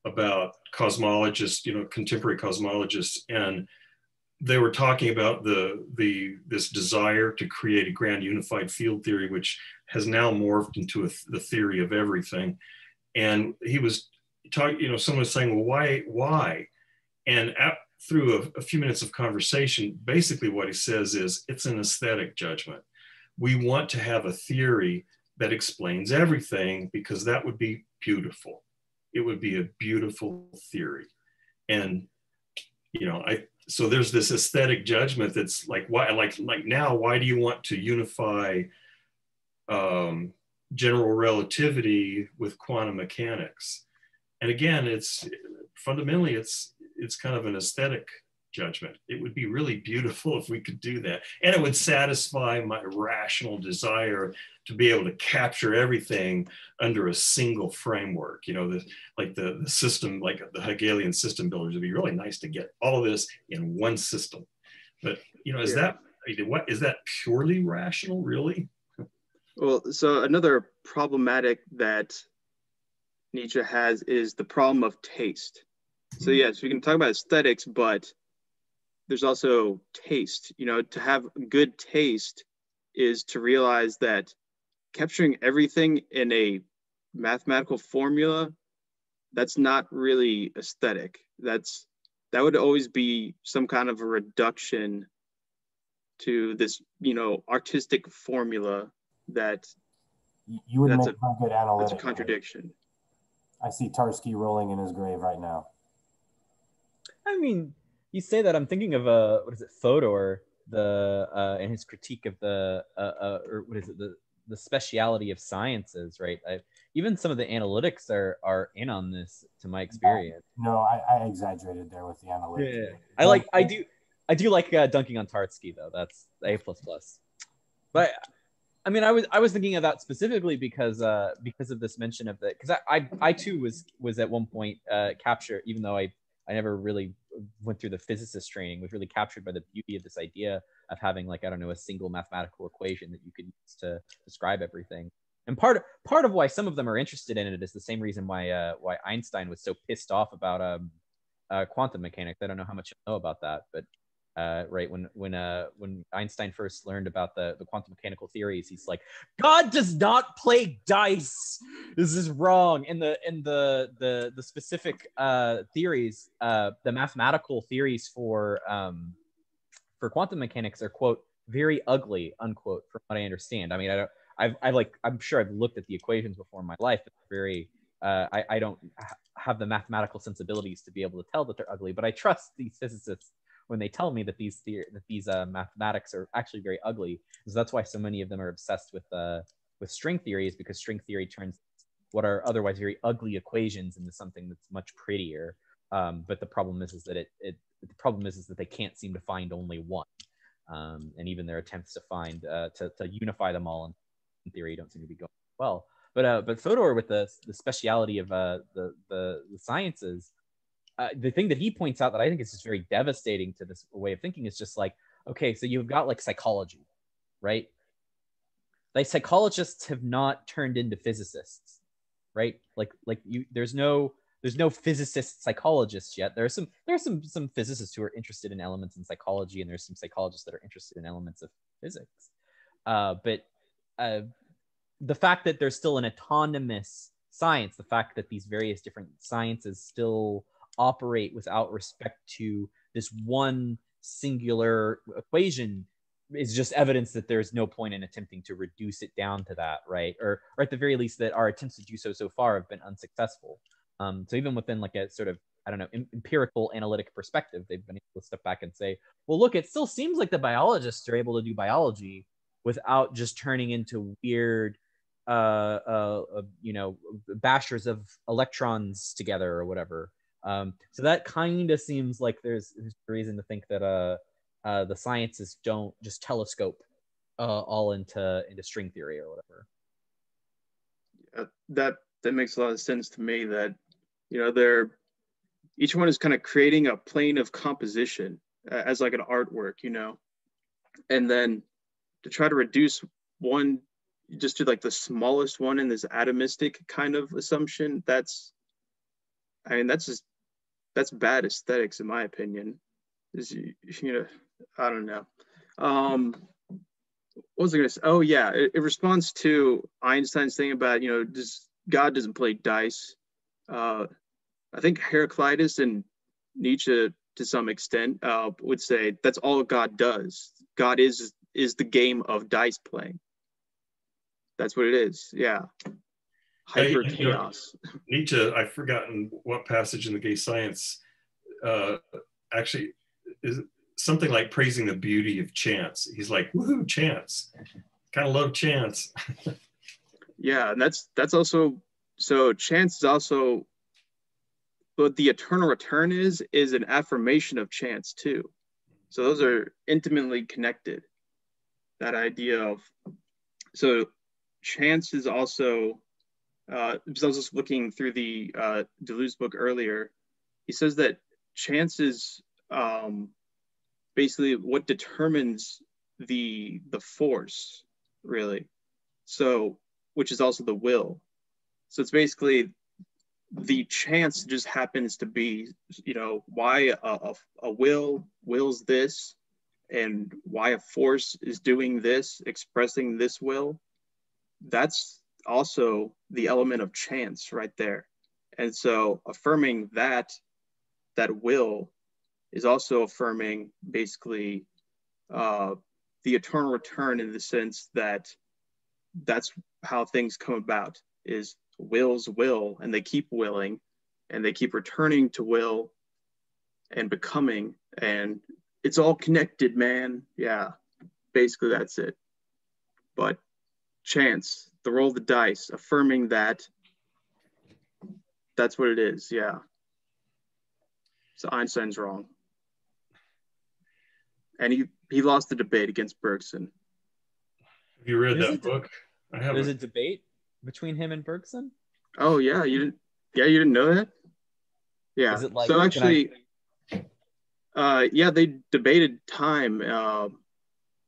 about cosmologists, contemporary cosmologists, and they were talking about this desire to create a grand unified field theory, which has now morphed into the theory of everything. And he was talking, someone was saying, well, why? And through a few minutes of conversation, basically what he says is, it's an aesthetic judgment. We want to have a theory that explains everything because that would be beautiful. It would be a beautiful theory. And, so there's this aesthetic judgment that's like, why, like now, why do you want to unify general relativity with quantum mechanics? And again, it's fundamentally, it's kind of an aesthetic judgment. It would be really beautiful if we could do that. And it would satisfy my rational desire to be able to capture everything under a single framework. The system, like the Hegelian system builders, would be really nice to get all of this in one system. But, is that purely rational, really? Well, so another problematic that Nietzsche has is the problem of taste. So yes, we can talk about aesthetics, but there's also taste. To have good taste is to realize that capturing everything in a mathematical formula, that's not really aesthetic. That would always be some kind of a reduction to this, artistic formula that you would make a good analytic. That's a contradiction. I see Tarski rolling in his grave right now. I mean, you say that, I'm thinking of what is it, Fodor, in his critique of or what is it, the speciality of sciences, right? Even some of the analytics are in on this, to my experience. No, I exaggerated there with the analytics. Yeah. I do like dunking on Tartsky though. That's A++. But I mean, I was thinking of that specifically because of this mention of the, because I too was at one point captured, even though I never really went through the physicist training, was really captured by the beauty of this idea of having, like, I don't know, a single mathematical equation that you could use to describe everything. And part of why some of them are interested in it is the same reason why Einstein was so pissed off about quantum mechanics. I don't know how much you know about that, but right when Einstein first learned about the quantum mechanical theories, he's like, God does not play dice. This is wrong. And the specific theories, the mathematical theories for quantum mechanics are, quote, very ugly, unquote, from what I understand. I mean, I'm sure I've looked at the equations before in my life. It's very I don't have the mathematical sensibilities to be able to tell that they're ugly, but I trust these physicists when they tell me that these mathematics are actually very ugly. So that's why so many of them are obsessed with string theory, is because string theory turns what are otherwise very ugly equations into something that's much prettier. But the problem is that the problem is that they can't seem to find only one, and even their attempts to find to unify them all in theory don't seem to be going well. But Fodor, with the speciality of the sciences, the thing that he points out that I think is just very devastating to this way of thinking is just like, okay, so you've got like psychology, right? Like psychologists have not turned into physicists, right? There's no physicist psychologists yet. There are some physicists who are interested in elements in psychology, and there's some psychologists that are interested in elements of physics. But the fact that there's still an autonomous science, the fact that these various different sciences still operate without respect to this one singular equation, is just evidence that there's no point in attempting to reduce it down to that, right? Or at the very least, that our attempts to do so far have been unsuccessful. So even within like a sort of, I don't know, empirical analytic perspective, they've been able to step back and say, well, look, it still seems like the biologists are able to do biology without just turning into weird bashers of electrons together or whatever. So that kind of seems like there's reason to think that the sciences don't just telescope all into string theory or whatever. That makes a lot of sense to me, that each one is kind of creating a plane of composition as like an artwork, and then to try to reduce one just to like the smallest one in this atomistic kind of assumption, that's bad aesthetics, in my opinion. I don't know. What was I going to say? Oh yeah, it responds to Einstein's thing about, God doesn't play dice. I think Heraclitus and Nietzsche, to some extent, would say that's all God does. God is the game of dice playing. That's what it is. Yeah. Hyper chaos. Nietzsche, I've forgotten what passage in the Gay Science actually is something like praising the beauty of chance. He's like, woohoo, chance. Kind of love chance. Yeah, and that's also, so chance is also, what the eternal return is an affirmation of chance too. So those are intimately connected. That idea of, so chance is also, because I was just looking through the Deleuze book earlier, he says that chance is basically what determines the force, really. So, which is also the will. So it's basically the chance just happens to be, why a will wills this, and why a force is doing this, expressing this will. That's also the element of chance right there. And so affirming that will is also affirming basically the eternal return, in the sense that that's how things come about, is wills will, and they keep willing, and they keep returning to will and becoming, and it's all connected, man. Yeah, basically that's it. But chance, the roll of the dice, affirming that that's what it is. Yeah. So Einstein's wrong. And he lost the debate against Bergson. Have you read that book? I haven't. There's a debate between him and Bergson? Oh yeah, you didn't know that? Yeah. Is it like, so actually yeah, they debated time.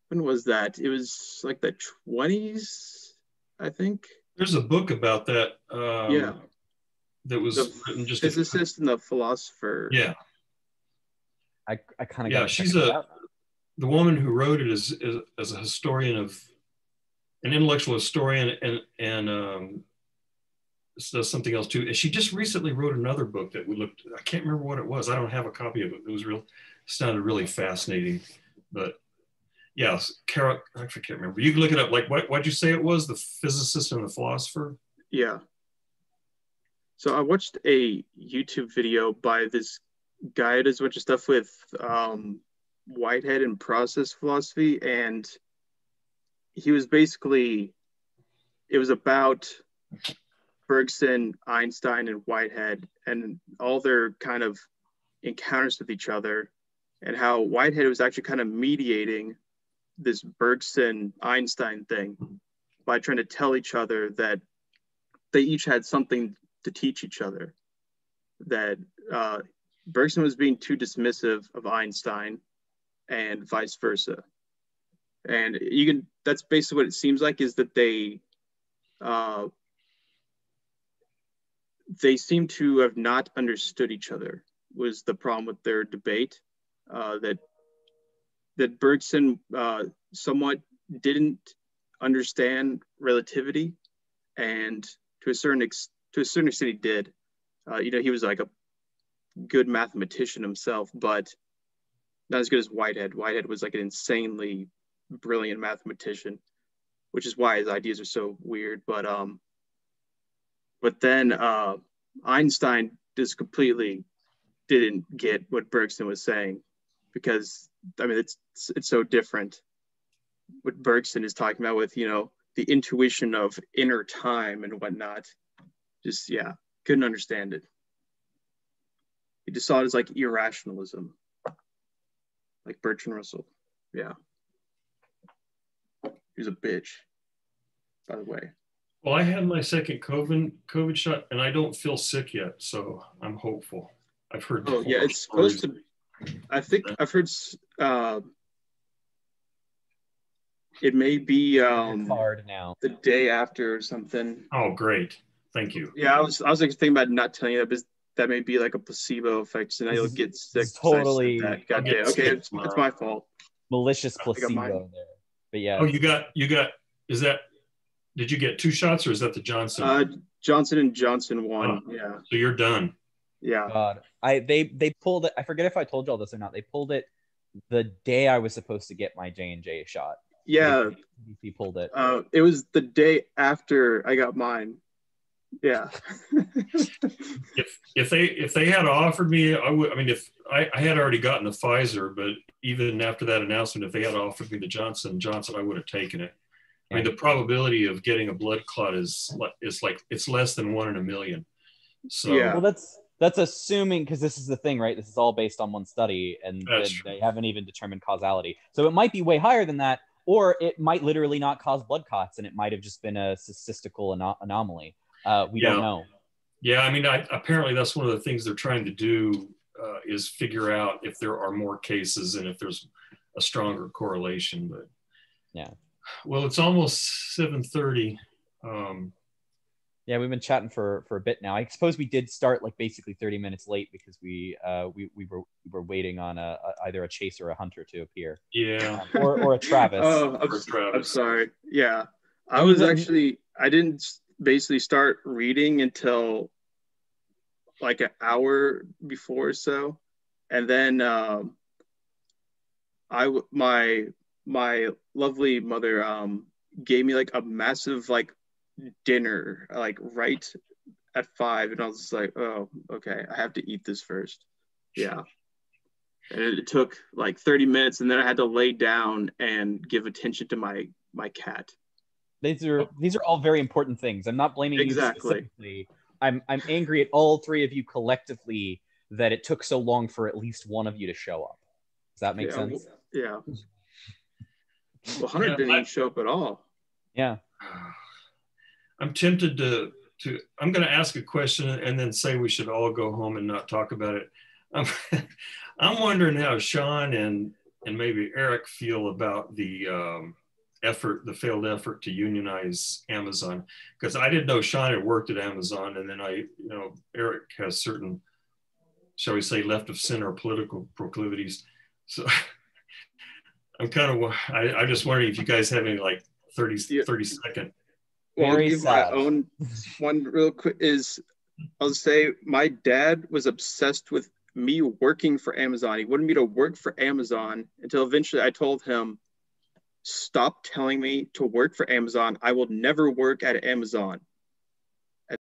When was that? It was like the 20s, I think. There's a book about that. Yeah. That was The written just physicist and the philosopher. Yeah. I kind of Yeah, she's the woman who wrote it is a historian of an intellectual historian and does something else too. And she just recently wrote another book that we looked. I can't remember what it was. I don't have a copy of it. It was sounded really fascinating. But yes, Carol, I can't remember. You can look it up. Like what'd you say it was? The physicist and the philosopher? Yeah. So I watched a YouTube video by this guy who does a bunch of stuff with Whitehead and process philosophy, and he was basically, it was about Bergson, Einstein, and Whitehead and all their kind of encounters with each other, and how Whitehead was actually kind of mediating this Bergson-Einstein thing by trying to tell each other that they each had something to teach each other, that Bergson was being too dismissive of Einstein and vice versa. And that's basically what it seems like, is that they seem to have not understood each other, was the problem with their debate. That Bergson somewhat didn't understand relativity, and to a certain extent he did. He was like a good mathematician himself, but not as good as Whitehead. Whitehead was like an insanely brilliant mathematician, which is why his ideas are so weird. But then Einstein just completely didn't get what Bergson was saying, because it's so different. What Bergson is talking about with the intuition of inner time and whatnot, just couldn't understand it. He just saw it as like irrationalism, like Bertrand Russell. Yeah, he was a bitch, by the way. Well, I had my second COVID shot, and I don't feel sick yet, so I'm hopeful. I've heard. Oh yeah, it's supposed to. I think I've heard. It may be hard now. The day after or something. Oh, great! Thank you. Yeah, I was like thinking about not telling you that, because that may be like a placebo effect, so now you'll get sick. Totally. Goddamn. Okay, it's my fault. Malicious placebo there. But yeah. Oh, you got. Is that? Did you get 2 shots, or is that the Johnson? Johnson & Johnson one. Oh, yeah. So you're done. Yeah. God, they pulled it. I forget if I told you all this or not. They pulled it the day I was supposed to get my J&J shot. Yeah. He pulled it. It was the day after I got mine. Yeah. if they had offered me, I would. I mean, if I had already gotten the Pfizer, but even after that announcement, if they had offered me the Johnson & Johnson, I would have taken it. I mean, the probability of getting a blood clot is like it's less than 1 in a million. So well, that's assuming, because this is the thing, right? This is all based on one study, and they haven't even determined causality. So it might be way higher than that, or it might literally not cause blood clots, and it might have just been a statistical anomaly. We don't know. Yeah, I mean, apparently that's one of the things they're trying to do is figure out if there are more cases and if there's a stronger correlation. But yeah. Well, it's almost 7:30. Yeah, we've been chatting for a bit now. I suppose we did start like basically 30 minutes late because we were waiting on either a Chase or a Hunter to appear. Yeah. Or a Travis. Oh, I'm sorry. Yeah, I didn't basically start reading until like an hour before or so, and then my lovely mother gave me like a massive like dinner like right at 5, and I was just like, oh, okay, I have to eat this first. Yeah. And it took like 30 minutes, and then I had to lay down and give attention to my cat. These are all very important things. I'm not blaming you specifically. I'm angry at all three of you collectively that it took so long for at least one of you to show up. Does that make sense? Yeah. Well, Hunter didn't even show up at all. Yeah. I'm tempted to I'm going to ask a question and then say we should all go home and not talk about it. I'm wondering how Sean and maybe Eric feel about the the failed effort to unionize Amazon, because I didn't know Sean had worked at Amazon, and then Eric has certain, shall we say, left of center political proclivities. So I'm just wondering if you guys have any like 30 second. Well, I'll give my own one real quick. I'll say my dad was obsessed with me working for Amazon. He wanted me to work for Amazon until eventually I told him, stop telling me to work for Amazon. I will never work at Amazon.